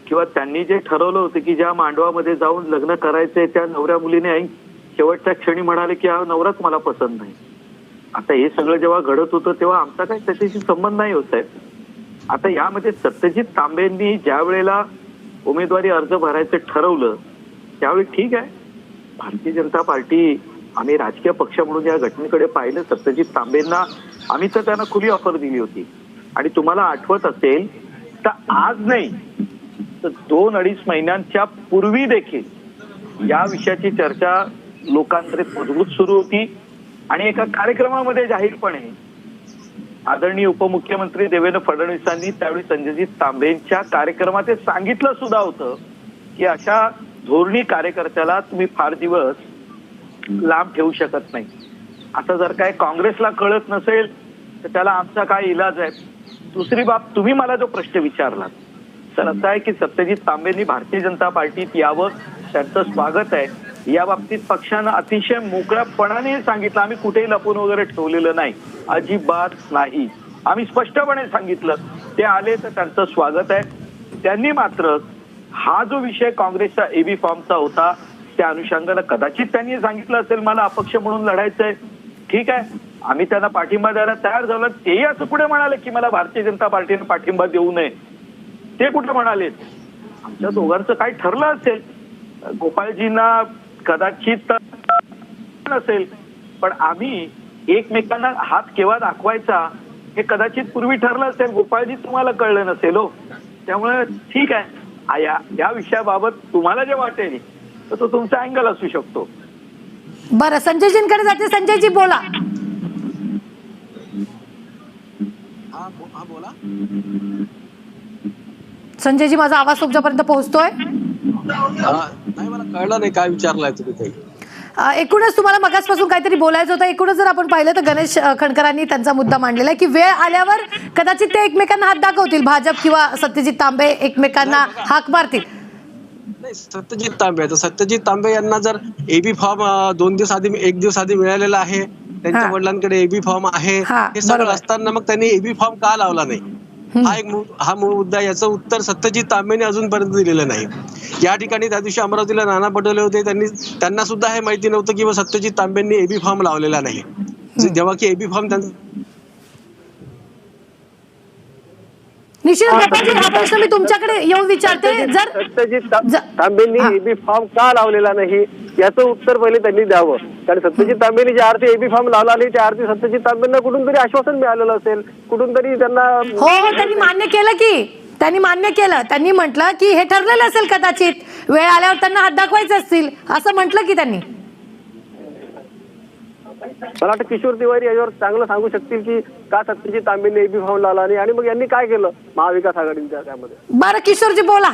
किंवा त्यांनी जे ठरवलं होतं की ज्या मांडवामध्ये जाऊन लग्न करायचंय त्या नवऱ्या मुलीने शेवटच्या क्षणी म्हणाले की हा नवराच मला पसंत नाही. आता हे सगळं जेव्हा घडत होतं तेव्हा आमचा काही त्याच्याशी संबंध नाही होत आहे. आता यामध्ये सत्यजित तांबेंनी ज्या वेळेला उमेदवारी अर्ज भरायचं ठरवलं त्यावेळी ठीक आहे, भारतीय जनता पार्टी आम्ही राजकीय पक्ष म्हणून या घटनेकडे पाहिलं. सत्यजित तांबेंना आम्ही तर त्यांना खुली ऑफर दिली होती आणि तुम्हाला आठवत असेल तर आज नाही तर 2-2.5 महिन्यांच्या पूर्वी देखील या विषयाची चर्चा लोकांकडे मजबूत सुरू होती आणि एका कार्यक्रमामध्ये जाहीरपणे आदरणीय उपमुख्यमंत्री देवेंद्र फडणवीसांनी त्यावेळी संजयजी तांबेंच्या कार्यक्रमात हे सांगितलं सुद्धा होतं की अशा धोरणी कार्यकर्त्याला तुम्ही फार दिवस लांब ठेवू शकत नाही. आता जर काय काँग्रेसला कळत नसेल तर त्याला आमचा काय इलाज आहे. दुसरी बाब, तुम्ही मला जो प्रश्न विचारला तर असं आहे की सत्यजित तांबेंनी भारतीय जनता पार्टीत यावं, त्यांचं स्वागत आहे. या बाबतीत पक्षानं अतिशय मोकळ्यापणाने सांगितलं, आम्ही कुठेही लपून वगैरे ठेवलेलं नाही, अजिबात नाही. आम्ही स्पष्टपणे सांगितलं ते आले तर त्यांचं स्वागत आहे. त्यांनी मात्र हा जो विषय काँग्रेसचा एबी फॉर्मचा होता त्या अनुषंगानं कदाचित त्यांनी सांगितलं असेल मला अपक्ष म्हणून लढायचंय, ठीक आहे, आम्ही त्यांना पाठिंबा द्यायला तयार झालो. तेही असं कुठे म्हणाले की मला भारतीय जनता पार्टीने पाठिंबा देऊ नये, ते कुठे म्हणाले. आमच्या दोघांचं काही ठरलं असेल, गोपाळजींना कदाचित नसेल, पण आम्ही एकमेकांना हात केव्हा दाखवायचा हे कदाचित पूर्वी ठरलं असेल. गोपाळजी तुम्हाला कळलं नसेल हो. त्यामुळे ठीक आहे, या विषयाबाबत तुम्हाला जे वाटेल तर तो तुमचा अँगल असू शकतो. बरं, संजयजींकडे जाते. संजयजी बोला. हा बोला. संजयजी, माझा आवाज तुमच्यापर्यंत पोहोचतोय? नाही, मला कळलं नाही काय विचारलाय तुम्ही काही. एकूणच तुम्हाला मगासपासून काहीतरी बोलायचं होतं. एकूणच जर आपण पाहिलं तर गणेश खणकरांनी त्यांचा मुद्दा मांडलेला आहे की वेळ आल्यावर कदाचित ते एकमेकांना हात दाखवतील, भाजप किंवा सत्यजित तांबे एकमेकांना हाक मारतील. नाही, सत्यजित तांबे यांना जर एबी फॉर्म 1 दिवस आधी मिळालेला आहे, त्यांच्या वडिलांकडे एबी फॉर्म आहे, हे सगळं असताना मग त्यांनी एबी फॉर्म का लावला नाही, हा मूळ मुद्दा. याचं उत्तर सत्यजित तांबेने अजूनपर्यंत दिलेलं नाही. या ठिकाणी त्या दिवशी अमरावतीला नाना पटोले होते, त्यांना सुद्धा हे माहिती नव्हतं की सत्यजित तांबेंनी एबी फॉर्म लावलेला नाही. जेव्हा की एबी फॉर्म निश्चित हा प्रश्न मी तुमच्याकडे येऊन विचारते. जर सत्यजित तांबेंनी एबी फॉर्म का लावलेला नाही याचं उत्तर पहिले त्यांनी द्यावं. कारण सत्यजित तांबेंनी ज्या अर्थी एबी फॉर्म लावला नाही त्या अर्थी सत्यजित तांबेंना कुठून तरी आश्वासन मिळालेलं असेल, कुठून तरी त्यांना. हो, त्यांनी मान्य केलं त्यांनी म्हटलं की हे ठरलेलं असेल, कदाचित वेळ आल्यावर त्यांना हात दाखवायचे असतील असं म्हटलं की त्यांनी. मला वाटतं किशोर तिवारी याच्यावर चांगलं सांगू शकतील की का सत्यजित तांबेंनी एबी फॉर्म लावला नाही आणि मग यांनी काय केलं महाविकास आघाडीच्या त्यामध्ये. बरं किशोरजी बोला,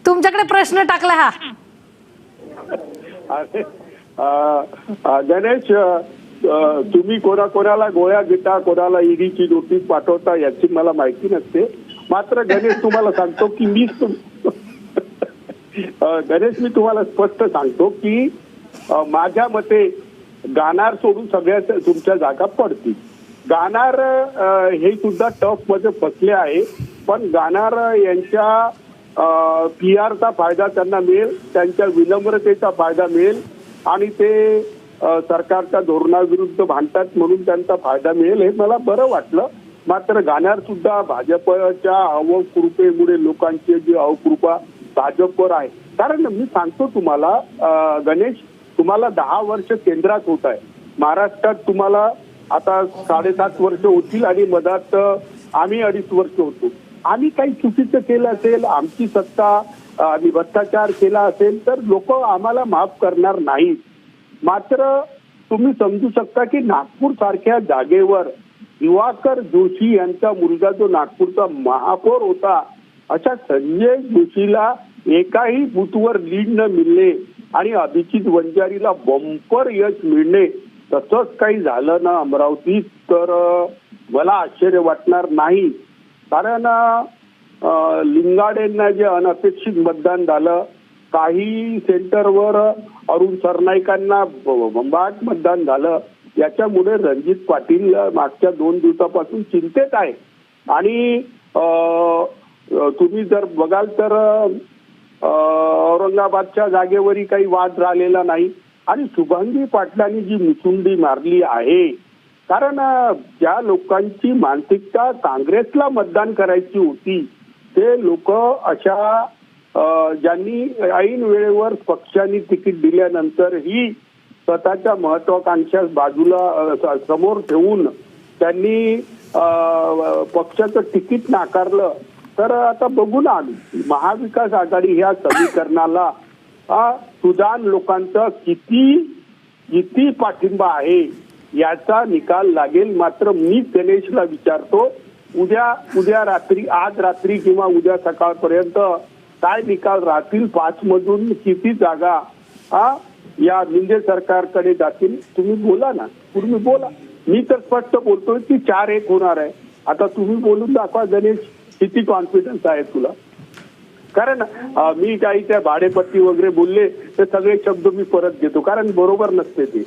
तुमच्याकडे प्रश्न टाकला हा. गणेश, तुम्ही कोणाला गोळ्या घेता, कोणाला ईडीची नोटीस पाठवता याची मला माहिती नसते. मात्र गणेश तुम्हाला सांगतो की मी तुम्हाला स्पष्ट सांगतो की माझ्या मते गाणार सोडून सगळ्या तुमच्या जागा पडतील. गाणार हे सुद्धा टफ मध्ये फसले आहे, पण गाणार यांच्या PR चा फायदा त्यांना मिळेल, त्यांच्या विनम्रतेचा फायदा मिळेल आणि ते सरकारच्या धोरणाविरुद्ध भांडतात म्हणून त्यांचा फायदा मिळेल, हे मला बरं वाटलं. मात्र गाणार सुद्धा भाजपच्या अवकृपेमुळे लोकांची जी अवकृपा भाजपवर आहे. कारण मी सांगतो तुम्हाला गणेश, तुम्हाला 10 वर्ष केंद्रात होत आहे, महाराष्ट्रात तुम्हाला आता 7.5 वर्ष होतील आणि मधात आम्ही 2.5 वर्ष होतो. आम्ही काही चुकीचं केलं असेल, आमची सत्ता आणि भ्रष्टाचार केला असेल तर लोक आम्हाला माफ करणार नाहीत. मात्र तुम्ही समजू शकता की नागपूर सारख्या जागेवर दिवाकर जोशी यांचा मुलगा जो नागपूरचा महापौर होता, अशा संजय जोशीला एकाही बूथवर लीड न मिळणे आणि अभिजित वंजारीला बंपर यश मिळणे, तसंच काही झालं ना अमरावतीत तर मला आश्चर्य वाटणार नाही. कारण लिंगाडेंना जे अनपेक्षित मतदान झालं, काही सेंटरवर अरुण सरनाईकांना बंबाट मतदान झालं, याच्यामुळे रणजित पाटील मागच्या 2 दिवसापासून चिंतेत आहे. आणि तुम्ही जर बघाल तर औरंगाबादच्या जागेवरही काही वाद झालेला नाही आणि शुभांगी पाटलांनी जी मुसुंडी मारली आहे, कारण ज्या लोकांची मानसिकता काँग्रेसला मतदान करायची होती ते लोक अशा ज्यांनी ऐन वेळेवर पक्षांनी तिकीट दिल्यानंतरही स्वतःच्या महत्वाकांक्षा बाजूला समोर ठेवून त्यांनी पक्षाचं तिकीट नाकारलं. तर आता बघू ना महाविकास आघाडी ह्या समीकरणाला सुदान लोकांचा किती पाठिंबा आहे याचा निकाल लागेल. मात्र मी गणेशला विचारतो, उद्या रात्री, आज रात्री किंवा उद्या सकाळपर्यंत काय निकाल राहतील? 5 मधून किती जागा या शिंदे सरकारकडे जातील? तुम्ही बोला ना, तुम्ही बोला. मी तर स्पष्ट बोलतोय की 4-1 होणार आहे. आता तुम्ही बोलून दाखवा गणेश, किती कॉन्फिडन्स आहे तुला? कारण मी काही त्या भाडेपट्टी वगैरे बोलले ते सगळे शब्द मी परत घेतो, कारण बरोबर नसते ते.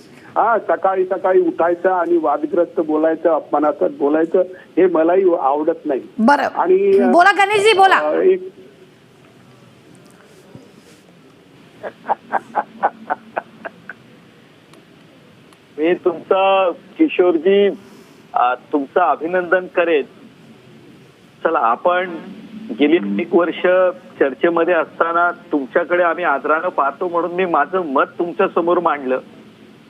सकाळी उठायचं आणि वादग्रस्त बोलायचं, अपमानास्पद बोलायचं, हे मलाही आवडत नाही. बरं, आणि बोला गणेशजी, बोला. एक मी तुमचं, किशोरजी, तुमचं अभिनंदन करेन. चला, आपण गेली 1 वर्ष चर्चेमध्ये असताना तुमच्याकडे आम्ही आदरानं पाहतो म्हणून मी माझं मत तुमच्या समोर मांडलं.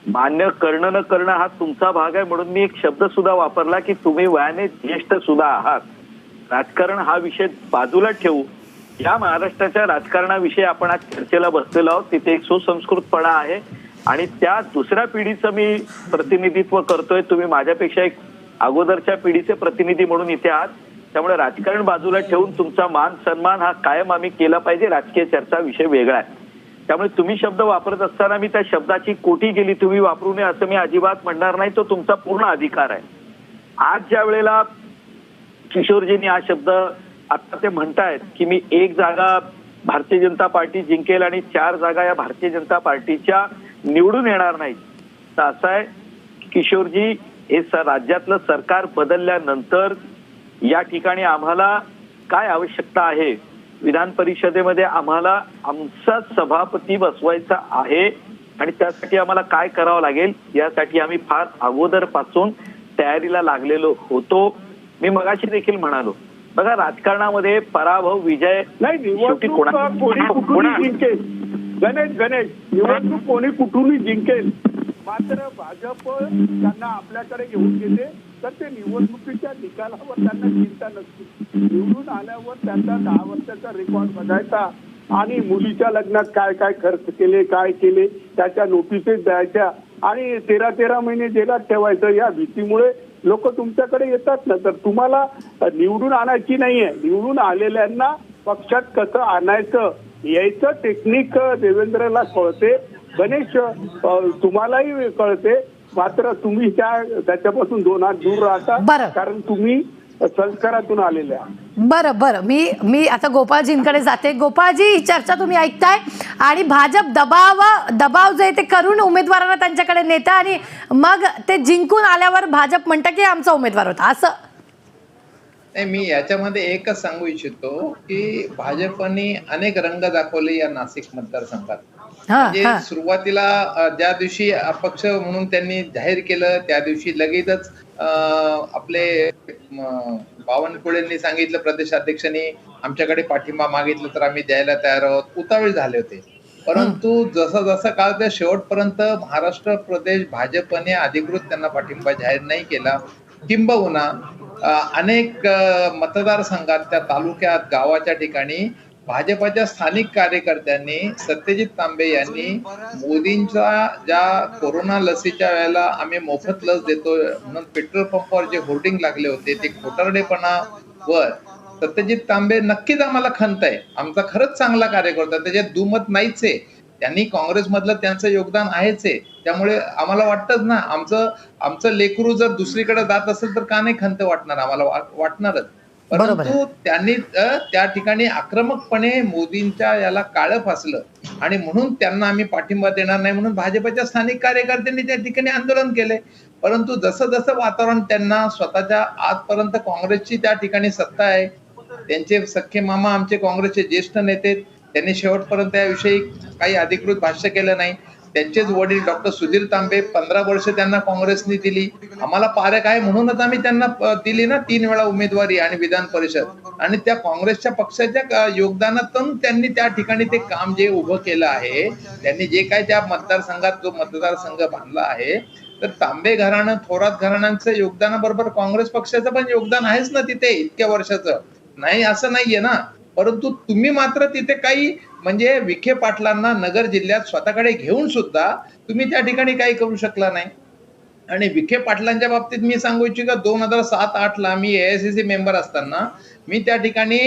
मान्य करणं न करणं हा तुमचा भाग आहे म्हणून मी एक शब्द सुद्धा वापरला की तुम्ही वयाने ज्येष्ठ सुद्धा आहात. राजकारण हा विषय बाजूला ठेवू, या महाराष्ट्राच्या राजकारणाविषयी आपण आज चर्चेला बसलेलो आहोत. तिथे एक सुसंस्कृतपणा आहे आणि त्या दुसऱ्या पिढीचं मी प्रतिनिधित्व करतोय. तुम्ही माझ्यापेक्षा एक अगोदरच्या पिढीचे प्रतिनिधी म्हणून इथे आहात. त्यामुळे राजकारण बाजूला ठेवून तुमचा मान सन्मान हा कायम आम्ही केला पाहिजे. राजकीय चर्चा विषय वेगळा आहे. त्यामुळे तुम्ही शब्द वापरत असताना मी त्या शब्दाची कोटी गेली तुम्ही वापरू नये असं मी अजिबात म्हणणार नाही. तो तुमचा पूर्ण अधिकार आहे. आज ज्या वेळेला किशोरजींनी हा शब्द आता ते म्हणतायत की मी 1 जागा भारतीय जनता पार्टी जिंकेल आणि 4 जागा या भारतीय जनता पार्टीच्या निवडून येणार नाही, तर असं आहे किशोरजी, हे राज्यातलं सरकार बदलल्यानंतर या ठिकाणी आम्हाला काय आवश्यकता आहे? विधान परिषदेमध्ये आम्हाला आमचा सभापती बसवायचा आहे आणि त्यासाठी आम्हाला काय करावं लागेल यासाठी आम्ही फार अगोदरपासून तयारीला लागलेलो होतो. मी मगाशी देखील म्हणालो, बघा राजकारणामध्ये पराभव विजय नाही, निवडणूक कोणी कुठूनही जिंकेल. गणेश, निवडणूक कोणी कुठूनही जिंकेल. मात्र भाजप त्यांना आपल्याकडे घेऊन गेले तर ते निवडणुकीच्या निकालावर त्यांना चिंता नसते. निवडून आल्यावर त्यांचा 10 वर्षाचा रेकॉर्ड बघायचा आणि मुलीच्या लग्नात काय काय खर्च केले, काय केले, त्याच्या नोटिसेस द्यायच्या आणि 13 महिने जेलात ठेवायचं. या भीतीमुळे लोक तुमच्याकडे येतात ना. तर तुम्हाला निवडून आणायची नाहीये. निवडून आलेल्यांना पक्षात कसं आणायचं यायचं टेक्निक देवेंद्रला कळते. गणेश, तुम्हालाही कळते. मात्र तुम्ही त्याच्यापासून 2 हात दूर राहता, कारण तुम्ही संस्कारातून आलेल्या. बरं, मी आता गोपाळजींकडे जाते. गोपाळजी, ही चर्चा तुम्ही ऐकताय आणि भाजप दबाव जे ते करून उमेदवारांना त्यांच्याकडे नेतं आणि मग ते जिंकून आल्यावर भाजप म्हणतं की आमचा उमेदवार होता, असं नाही. मी याच्यामध्ये एकच सांगू इच्छितो की भाजपने अनेक रंग दाखवले या नाशिक मतदारसंघात. म्हणजे सुरुवातीला ज्या दिवशी अपक्ष म्हणून त्यांनी जाहीर केलं त्या दिवशी लगेचच आपले बावनकुळेंनी सांगितलं, प्रदेशाध्यक्षांनी आमच्याकडे पाठिंबा मागितलं तर आम्ही द्यायला तयार आहोत, उतावीळ झाले होते. परंतु जसं जसं काळ त्या शेवटपर्यंत महाराष्ट्र प्रदेश भाजपने अधिकृत त्यांना पाठिंबा जाहीर नाही केला. किंबहुना अनेक मतदारसंघात, त्या तालुक्यात, गावाच्या ठिकाणी भाजपाच्या स्थानिक कार्यकर्त्यांनी, सत्यजित तांबे यांनी मोदींच्या ज्या कोरोना लसीच्या वेळेला आम्ही मोफत लस देतो म्हणून पेट्रोल पंपावर जे होर्डिंग लागले होते ते खोटारडेपणावर सत्यजित तांबे नक्कीच आम्हाला खंत आहे. आमचा खरंच चांगला कार्यकर्ता, त्याच्यात दुमत नाहीच आहे. त्यांनी काँग्रेसमधलं त्यांचं योगदान आहेच आहे. त्यामुळे आम्हाला वाटतच ना, आमचं लेकरू जर दुसरीकडे जात असेल तर का नाही खंत वाटणार, आम्हाला वाटणारच. परंतु त्यांनी त्या ठिकाणी आक्रमकपणे मोदींच्या याला काळं फासलं आणि म्हणून त्यांना आम्ही पाठिंबा देणार नाही म्हणून भाजपच्या स्थानिक कार्यकर्त्यांनी त्या ठिकाणी आंदोलन केले. परंतु जसं जसं वातावरण त्यांना स्वतःच्या आजपर्यंत काँग्रेसची त्या ठिकाणी सत्ता आहे, त्यांचे सख्खे मामा आमचे काँग्रेसचे ज्येष्ठ नेते, त्यांनी शेवटपर्यंत याविषयी काही अधिकृत भाष्य केलं नाही. त्यांचेच वडील डॉक्टर सुधीर तांबे 15 वर्ष त्यांना काँग्रेसने दिली. आम्हाला पारख आहे म्हणूनच आम्ही त्यांना दिली ना 3 वेळा उमेदवारी आणि विधान परिषद. आणि त्या काँग्रेसच्या पक्षाच्या योगदानातून त्यांनी त्या ठिकाणी ते काम जे उभं केलं आहे, त्यांनी जे काय त्या मतदारसंघात जो मतदारसंघ बांधला आहे, तर तांबे घराणं, थोरात घराण्यांचं योगदानाबरोबर काँग्रेस पक्षाचं पण योगदान आहेच ना तिथे इतक्या वर्षाचं. नाही असं नाहीये ना. परंतु तुम्ही मात्र तिथे काही म्हणजे विखे पाटलांना नगर जिल्ह्यात स्वतःकडे घेऊन सुद्धा तुम्ही त्या ठिकाणी काही करू शकला नाही. आणि विखे पाटलांच्या बाबतीत मी सांगू इच्छितो का 2007-8 ला मी AICC मेंबर असताना मी त्या ठिकाणी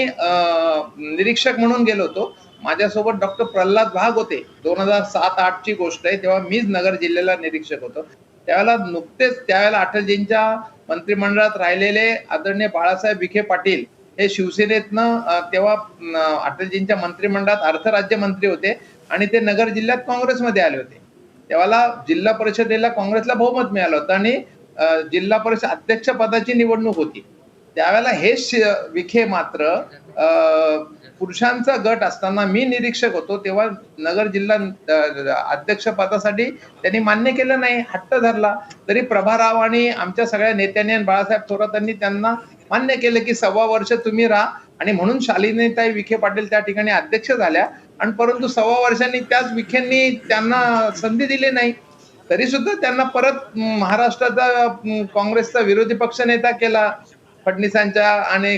निरीक्षक म्हणून गेलो होतो. माझ्यासोबत डॉक्टर प्रल्हाद वाघ होते. 2007-8 ची गोष्ट आहे, तेव्हा मीच नगर जिल्ह्याला निरीक्षक होतो. त्यावेळेला अटलजींच्या मंत्रिमंडळात राहिलेले आदरणीय बाळासाहेब विखे पाटील हे शिवसेनेतनं तेव्हा अटलजींच्या मंत्रिमंडळात अर्थ राज्यमंत्री होते आणि ते नगर जिल्ह्यात काँग्रेसमध्ये आले होते. तेव्हा जिल्हा परिषदेला काँग्रेसला बहुमत मिळालं होतं आणि जिल्हा परिषद अध्यक्ष पदाची निवडणूक होती. त्यावेळेला हे विखे मात्र पुरुषांचा गट असताना मी निरीक्षक होतो तेव्हा नगर जिल्हा अध्यक्ष पदासाठी त्यांनी मान्य केलं नाही, हट्ट धरला. तरी प्रभाराव आणि आमच्या सगळ्या नेत्यांनी आणि बाळासाहेब थोरातांनी त्यांना मान्य केलं की 1.25 वर्ष तुम्ही राहा आणि म्हणून शालिनीताई विखे पाटील त्या ठिकाणी अध्यक्ष झाल्या. आणि परंतु 1.25 वर्षांनी त्याच विखेंनी त्यांना संधी दिली नाही. तरी सुद्धा त्यांना परत महाराष्ट्राचा काँग्रेसचा विरोधी पक्ष नेता केला फडणवीसांच्या आणि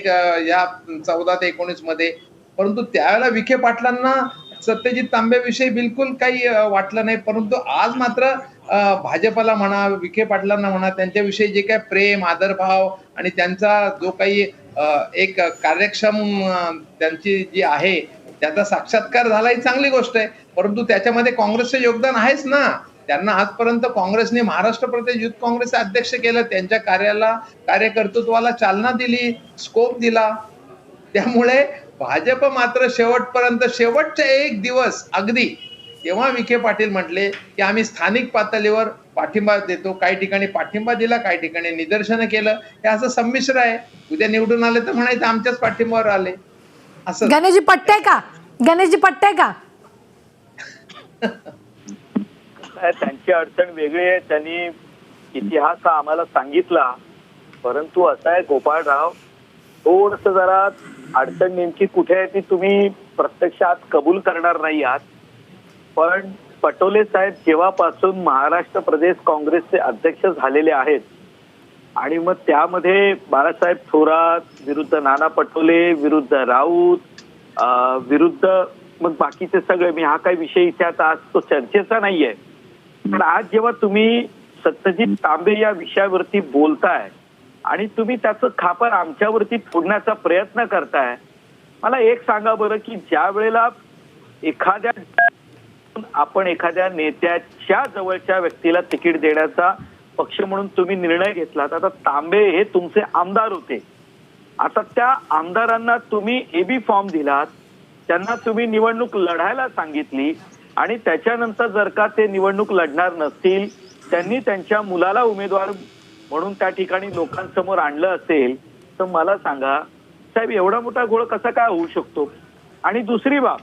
या 14 ते 19 मध्ये. परंतु त्यावेळेला विखे पाटलांना सत्यजित तांबेविषयी बिलकुल काही वाटलं नाही. परंतु आज मात्र भाजपला म्हणा, विखे पाटलांना म्हणा, त्यांच्याविषयी जे काही प्रेम, आदरभाव आणि त्यांचा जो काही एक कार्यक्षम त्यांची जी आहे त्याचा साक्षात्कार झाला ही चांगली गोष्ट आहे. परंतु त्याच्यामध्ये काँग्रेसचं योगदान आहेच ना. त्यांना आजपर्यंत काँग्रेसने महाराष्ट्र प्रदेश युथ काँग्रेसचे अध्यक्ष केलं, त्यांच्या कार्यकर्तृत्वाला चालना दिली, स्कोप दिला. त्यामुळे भाजप मात्र शेवटपर्यंत शेवटचे एक दिवस अगदी तेव्हा विखे पाटील म्हटले की आम्ही स्थानिक पातळीवर पाठिंबा देतो. काही ठिकाणी पाठिंबा दिला, काही ठिकाणी निदर्शनं केलं. हे असं संमिश्र आहे. उद्या निवडून आले तर म्हणायचं आमच्याच पाठिंबावर आले असं. गणेशजी पटतंय का? गणेशजी पटतंय का? त्यांची अडचण वेगळी आहे. त्यांनी इतिहास हा आम्हाला सांगितला. परंतु असं आहे गोपाळराव, थोडस जरा अडचण नेमकी कुठे आहे ती तुम्ही प्रत्यक्षात कबूल करणार नाही आहात. पण पटोले साहेब जेव्हापासून महाराष्ट्र प्रदेश काँग्रेसचे अध्यक्ष झालेले आहेत आणि मग त्यामध्ये बाळासाहेब थोरात विरुद्ध नाना पटोले विरुद्ध राऊत विरुद्ध मग बाकीचे सगळे, मी हा काही विषय इथे आता आज तो चर्चेचा नाहीये. पण आज जेव्हा तुम्ही सत्यजित तांबे या विषयावरती बोलताय आणि तुम्ही त्याचं खापर आमच्यावरती फोडण्याचा प्रयत्न करताय, मला एक सांगा बरं की ज्या वेळेला आपण एखाद्या नेत्याच्या जवळच्या व्यक्तीला तिकीट देण्याचा पक्ष म्हणून तुम्ही निर्णय घेतलात. आता तांबे हे तुमचे आमदार होते. आता त्या आमदारांना तुम्ही एबी फॉर्म दिलात, त्यांना तुम्ही निवडणूक लढायला सांगितली आणि त्याच्यानंतर जर का ते निवडणूक लढणार नसतील, त्यांनी त्यांच्या मुलाला उमेदवार म्हणून त्या ठिकाणी लोकांसमोर आणलं असेल तर मला सांगा साहेब एवढा मोठा घोळ कसा काय होऊ शकतो? आणि दुसरी बाब,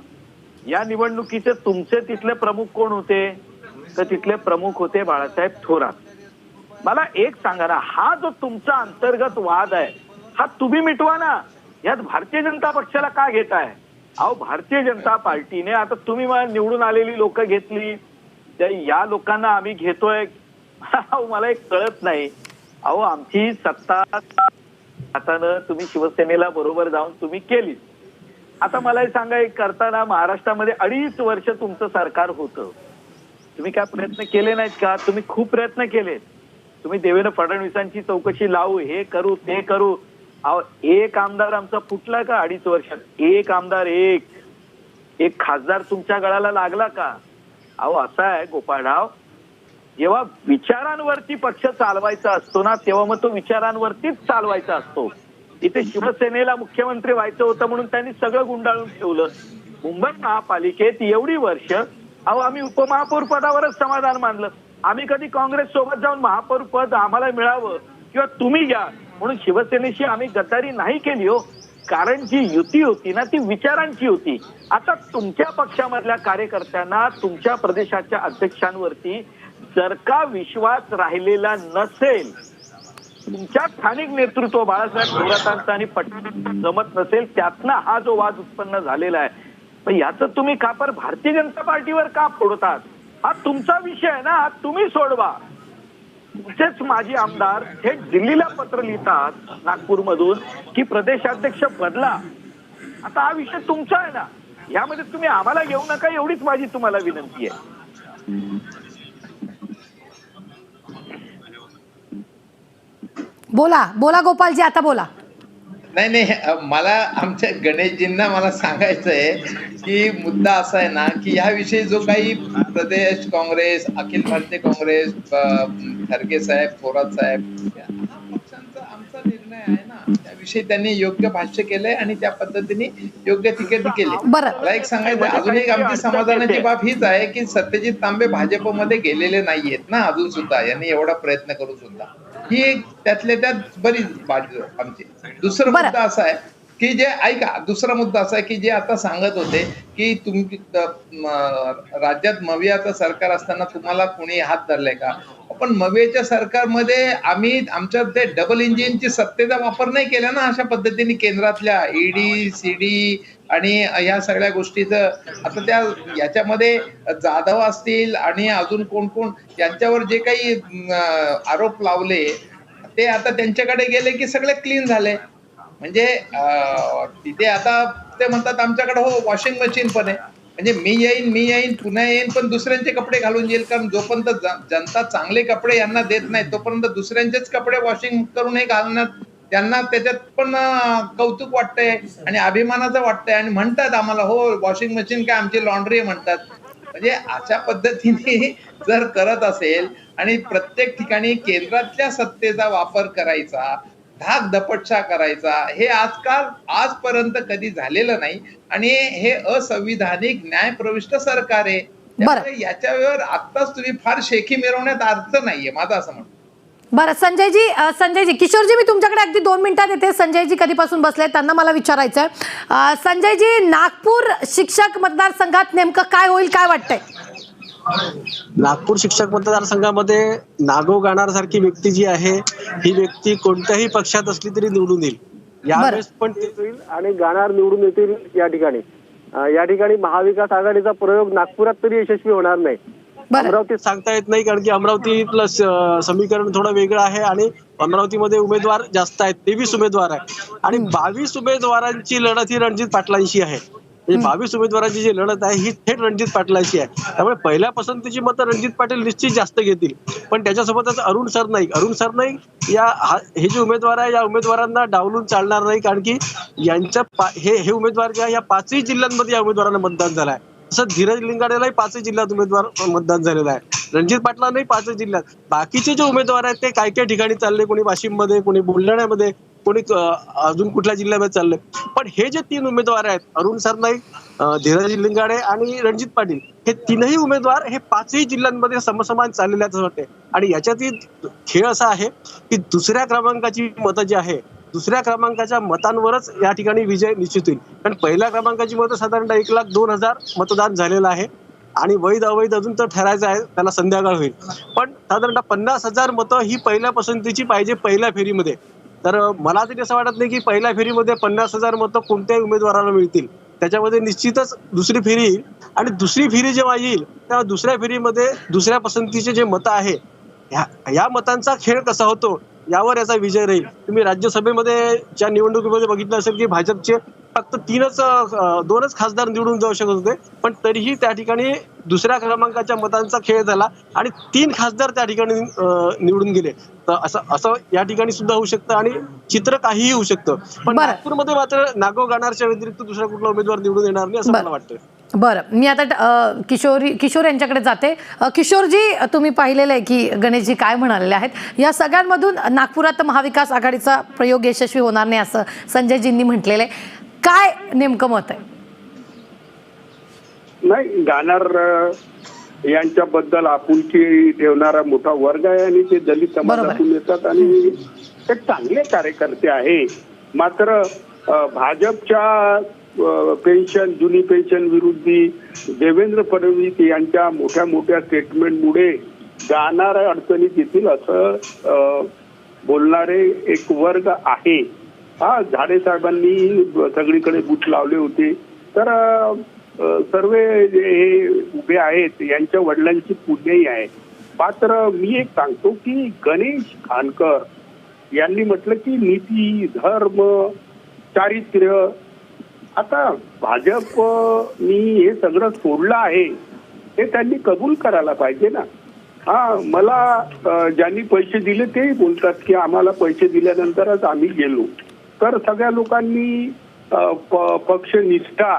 या निवडणुकीचे तुमचे तिथले प्रमुख कोण होते? तर तिथले प्रमुख होते बाळासाहेब थोरात. मला एक सांगा ना, हा जो तुमचा अंतर्गत वाद आहे हा तुम्ही मिटवा ना. यात भारतीय जनता पक्षाला का घेताय? अहो भारतीय जनता पार्टीने आता तुम्ही मला निवडून आलेली लोक घेतली, या लोकांना आम्ही घेतोय, मला एक कळत नाही. अहो आमची सत्ता हातानं तुम्ही शिवसेनेला बरोबर जाऊन तुम्ही केली. आता मला हे सांगा, एक करताना महाराष्ट्रामध्ये 2.5 वर्ष तुमचं सरकार होतं, तुम्ही काय प्रयत्न केले नाहीत का? तुम्ही खूप प्रयत्न केले. तुम्ही देवेंद्र फडणवीसांची चौकशी लावू, हे करू ते करू. अहो एक आमदार आमचा फुटला का 2.5 वर्षात? एक आमदार, एक खासदार तुमच्या गळाला लागला का? अहो असं आहे गोपाळराव, जेव्हा विचारांवरती पक्ष चालवायचा असतो ना तेव्हा मग तो विचारांवरतीच चालवायचा असतो. इथे शिवसेनेला मुख्यमंत्री व्हायचं होतं म्हणून त्यांनी सगळं गुंडाळून ठेवलं. मुंबई महापालिकेत एवढी वर्ष अहो आम्ही उपमहापौर पदावरच समाधान मानलं. आम्ही कधी काँग्रेस सोबत जाऊन महापौर पद आम्हाला मिळावं किंवा तुम्ही घ्या म्हणून शिवसेनेशी आम्ही गद्दारी नाही केली हो. कारण जी युती होती ना ती विचारांची होती. आता तुमच्या पक्षामधल्या कार्यकर्त्यांना तुमच्या प्रदेशाच्या अध्यक्षांवरती जर का विश्वास राहिलेला नसेल, तुमच्या स्थानिक नेतृत्व बाळासाहेब थोरातांचा आणि पटेल जमत नसेल, त्यातनं हा जो वाद उत्पन्न झालेला आहे, पण याचं तुम्ही खापर भारतीय जनता पार्टीवर का फोडतात? हा तुमचा विषय आहे ना, हा तुम्ही सोडवा. तुमचेच माजी आमदार थेट दिल्लीला पत्र लिहितात नागपूरमधून की प्रदेशाध्यक्ष बदला. आता हा विषय तुमचा आहे ना, यामध्ये तुम्ही आम्हाला घेऊ नका, एवढीच माझी तुम्हाला विनंती आहे. बोला बोला गोपालजी, आता बोला. नाही, मला आमच्या गणेशजींना मला सांगायचं आहे की मुद्दा असा आहे ना की ह्याविषयी जो काही प्रदेश काँग्रेस, अखिल भारतीय काँग्रेस, खरगे साहेब, थोरात साहेब, पक्षांचा आमचा निर्णय आहे ना, त्याविषयी त्यांनी योग्य भाष्य केलंय आणि त्या पद्धतीने योग्य टिकेट केली. मला एक सांगायचं, अजून एक आमची समाधानाची बाब हीच आहे की सत्यजित तांबे भाजपमध्ये गेलेले नाहीयेत ना अजून सुद्धा, यांनी एवढा प्रयत्न करून सुद्धा. ही एक त्यातल्या त्यात बरीच बाजू आमची. दुसरा मुद्दा असा आहे की जे ऐका, दुसरा मुद्दा असा आहे की जे आता सांगत होते की तुम्ही राज्यात मवियाचं सरकार असताना तुम्हाला कोणी हात धरलाय का? पण मवियाच्या सरकारमध्ये आम्ही आमच्या ते डबल इंजिनची सत्तेचा वापर नाही केला ना अशा पद्धतीने केंद्रातल्या ईडी, सीडी आणि ह्या सगळ्या गोष्टीचं. आता त्या याच्यामध्ये जाधव असतील आणि अजून कोण कोण यांच्यावर जे काही आरोप लावले ते आता त्यांच्याकडे गेले की सगळे क्लीन झाले. म्हणजे तिथे आता ते म्हणतात आमच्याकडे हो वॉशिंग मशीन पण आहे, म्हणजे मी येईन पुन्हा येईन पण दुसऱ्यांचे कपडे घालून येईल, कारण जोपर्यंत जनता चांगले कपडे यांना देत नाही तोपर्यंत दुसऱ्यांचेच कपडे वॉशिंग करून घालण्यात त्यांना त्याच्यात पण कौतुक वाटतंय आणि अभिमानाचं वाटतंय आणि म्हणतात आम्हाला हो वॉशिंग मशीन काय आमची लॉन्ड्री म्हणतात. म्हणजे अशा पद्धतीने जर करत असेल आणि प्रत्येक ठिकाणी केंद्रातल्या सत्तेचा वापर करायचा, धाक दपटशा करायचा, हे आजपर्यंत कधी झालेलं नाही आणि हे असंविधानिक न्यायप्रविष्ट सरकार आहे. त्यामुळे याच्यावर आत्ताच तुम्ही फार शेखी मिरवण्यात अर्थ नाहीये, माझं असं म्हणणं. बरं संजयजी, किशोरजी मी तुमच्याकडे अगदी 2 मिनिटात येते. संजयजी कधीपासून बसले त्यांना मला विचारायचं आहे. संजयजी, नागपूर शिक्षक मतदारसंघात नेमकं काय होईल, काय वाटतंय? नागपूर शिक्षक मतदारसंघामध्ये नागो गाणार सारखी व्यक्ती जी आहे ही व्यक्ती कोणत्याही पक्षात असली तरी निवडून येईल. यावेळेस पण होईल आणि गाणार निवडून येतील. या ठिकाणी महाविकास आघाडीचा प्रयोग नागपुरात तरी यशस्वी होणार नाही. अमरावतीत सांगता येत नाही, कारण की अमरावतीतलं समीकरण थोडं वेगळं आहे आणि अमरावतीमध्ये उमेदवार जास्त आहेत, 23 उमेदवार आहे आणि 22 उमेदवारांची लढत ही रणजित पाटलांशी आहे. म्हणजे 22 उमेदवारांची जी लढत आहे ही थेट रणजित पाटलांची आहे. त्यामुळे पहिल्या पसंतीची मतं रणजित पाटील निश्चित जास्त घेतील. पण त्याच्यासोबतच अरुण सरनाईक हे जे उमेदवार आहे या उमेदवारांना डावलून चालणार नाही, कारण की यांच्या हे उमेदवार जे आहे या 5ही जिल्ह्यांमध्ये या उमेदवारांना मतदान झालं आहे. तसं धीरज लिंगाडेलाही 5ही जिल्ह्यात उमेदवार मतदान झालेलं आहे. रणजित पाटलांनाही 5ही जिल्ह्यात. बाकीचे जे उमेदवार आहेत ते काय ठिकाणी चालले, कोणी वाशिममध्ये, कोणी बुलढाण्यामध्ये, कोणी अजून कुठल्या जिल्ह्यामध्ये चालले. पण हे जे 3 उमेदवार आहेत, अरुण सरनाईक, धीरज लिंगाडे आणि रणजित पाटील, हे 3ही उमेदवार हे 5ही जिल्ह्यांमध्ये समसमान चाललेले आहेत असं वाटते. आणि याच्यातील खेळ असा आहे की दुसऱ्या क्रमांकाची मतं जी आहे, दुसऱ्या क्रमांकाच्या मतांवरच या ठिकाणी विजय निश्चित होईल. कारण पहिल्या क्रमांकाची मतं साधारणतः 1,02,000 मतदान झालेलं आहे आणि वैध अवैध अजून तर ठरायचं आहे, त्याला संध्याकाळ होईल. पण साधारणतः 50,000 मतं ही पहिल्या पसंतीची पाहिजे पहिल्या फेरीमध्ये. तर मला तरी असं वाटत नाही की पहिल्या फेरीमध्ये 50,000 मतं कोणत्याही उमेदवाराला मिळतील. त्याच्यामध्ये निश्चितच दुसरी फेरी येईल आणि दुसरी फेरी जेव्हा येईल तेव्हा दुसऱ्या फेरीमध्ये दुसऱ्या पसंतीचे जे मतं आहे या मतांचा खेळ कसा होतो यावर याचा विजय राहील. तुम्ही राज्यसभेमध्ये च्या निवडणुकीमध्ये बघितलं असेल की भाजपचे फक्त 2च खासदार निवडून जाऊ शकत होते, पण तरीही त्या ठिकाणी दुसऱ्या क्रमांकाच्या मतांचा खेळ झाला आणि 3 खासदार त्या ठिकाणी निवडून गेले. तर असं या ठिकाणी सुद्धा होऊ शकतं आणि चित्र काहीही होऊ शकतं. पण नागपूरमध्ये मात्र नागो गाणारच्या व्यतिरिक्त दुसरा कुठला उमेदवार निवडून येणार नाही असं मला वाटतं. बरं, मी आता किशोर यांच्याकडे जाते. किशोरजी, तुम्ही पाहिलेलं आहे की गणेशजी काय म्हणालेले आहेत. या सगळ्यांमधून नागपुरात महाविकास आघाडीचा प्रयोग यशस्वी होणार नाही असं संजयजींनी म्हटलेलं आहे. काय नेमकं मत आहे? नाही, गाणार यांच्याबद्दल आपुलकी ठेवणारा मोठा वर्ग आहे आणि ते दलित समाजातून येतात आणि ते चांगले कार्यकर्ते आहे. मात्र भाजपच्या जुनी पेन्शन विरोधी देवेंद्र फडणवीस यांच्या मोठ्या स्टेटमेंटमुळे गाणार अडचणीत येतील असं बोलणारे एक वर्ग आहे. झाडे साहेबांनी सगळीकडे बूथ लावले होते. तर सर्व जे हे उभे आहेत यांच्या वडिलांची पुण्याही आहे. मात्र मी एक सांगतो की गणेश खानकर यांनी म्हटलं की नीती, धर्म, चारित्र्य, आता भाजपनी हे सगळं सोडलं आहे हे त्यांनी कबूल करायला पाहिजे ना. मला ज्यांनी पैसे दिले तेही बोलतात की आम्हाला पैसे दिल्यानंतरच आम्ही गेलो. तर सगळ्या लोकांनी पक्षनिष्ठा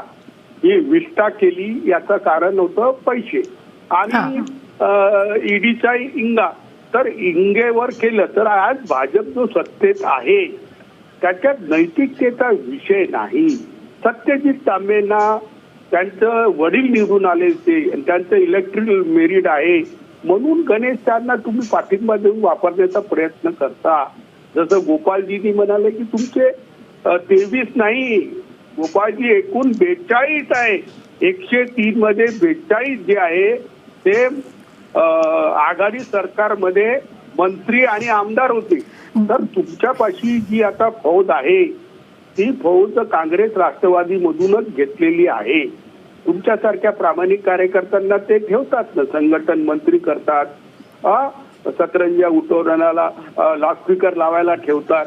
ही विष्ठा केली. याचं कारण होतं पैसे आणि ईडीचा इंगा. तर इंगेवर केलं तर आज भाजप जो सत्तेत आहे त्याच्यात नैतिकतेचा विषय नाही. सत्यजित तांबेंना त्यांचं वडील निवडून आले ते त्यांचं इलेक्ट्रिकल मेरिट आहे म्हणून गणेश त्यांना तुम्ही पाठिंबा देऊन वापरण्याचा प्रयत्न करता. जसं गोपालजींनी म्हणाले की तुमचे 23 नाही गोपालजी एकूण 42 आहे. 103 मध्ये 42 जे आहे ते आघाडी सरकारमध्ये मंत्री आणि आमदार होते. तर तुमच्यापाशी जी आता फौज आहे ती फौज काँग्रेस राष्ट्रवादी मधूनच घेतलेली आहे. तुमच्यासारख्या प्रामाणिक कार्यकर्त्यांना ते ठेवतात ना, संघटन मंत्री करतात, सतरंजा उठवण्याला लाऊडस्पीकर लावायला ठेवतात,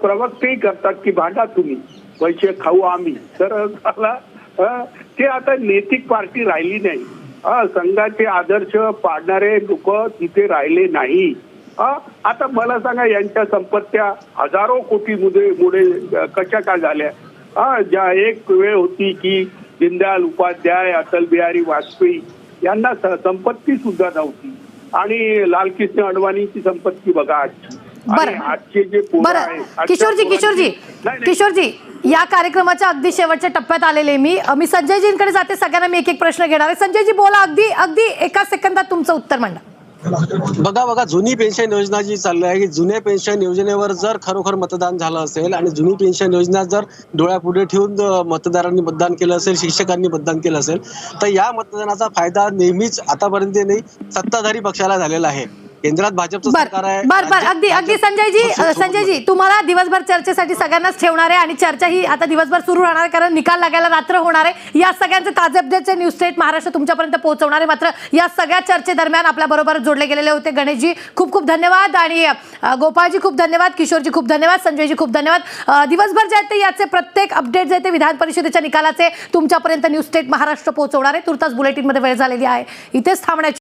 प्रवक्तेही करतात की भांडा तुम्ही पैसे खाऊ आम्ही. तर ते आता नैतिक पार्टी राहिली नाही. संघाचे आदर्श पाडणारे लोक तिथे राहिले नाही. आता मला सांगा यांच्या संपत्त्या हजारो कोटी मुळे कशा काय झाल्या. ज्या एक वेळ होती की दीनदयाल उपाध्याय अटल बिहारी वाजपेयी यांना संपत्ती सुद्धा नव्हती आणि लालकृष्ण अडवाणीची संपत्ती बघा आजचे जे पोरं आहेत. किशोरजी या कार्यक्रमाच्या अगदी शेवटच्या टप्प्यात आलेले मी संजयजींकडे जाते. सगळ्यांना मी एक एक प्रश्न घेणार आहे. संजयजी बोला, अगदी एका सेकंदात तुमचं उत्तर मांडा. बघा जुनी पेन्शन योजना जी चालली आहे की जुन्या पेन्शन योजनेवर जर खरोखर मतदान झालं असेल आणि जुनी पेन्शन योजना जर डोळ्यापुढे ठेवून मतदारांनी मतदान केलं असेल, शिक्षकांनी मतदान केलं असेल तर या मतदानाचा फायदा नेहमीच आतापर्यंत नाही सत्ताधारी पक्षाला झालेला आहे. केंद्रात भाजपचं सरकार आहे. बरं अगदी संजयजी तुम्हाला दिवसभर चर्चेसाठी सगळ्यांनाच ठेवणार आहे आणि चर्चा ही आता दिवसभर सुरू राहणार आहे कारण निकाल लागायला रात्र होणार आहे. या सगळ्यांचे ताजे अपडेटचे न्यूज स्टेट महाराष्ट्र तुमच्यापर्यंत पोहोचवणार आहे. मात्र या सगळ्या चर्चेदरम्यान आपल्या बरोबर जोडले गेलेले होते गणेशजी, खूप खूप धन्यवाद. आणि गोपाळजी खूप धन्यवाद, किशोरजी खूप धन्यवाद, संजयजी खूप धन्यवाद. दिवसभर जे आहेत ते याचे प्रत्येक अपडेट जे आहेत ते विधान परिषदेच्या निकालाचे तुमच्यापर्यंत न्यूज स्टेट महाराष्ट्र पोहोचवणार आहे. तुर्तास बुलेटिनमध्ये वेळ झालेली आहे. इथेच थांबण्याची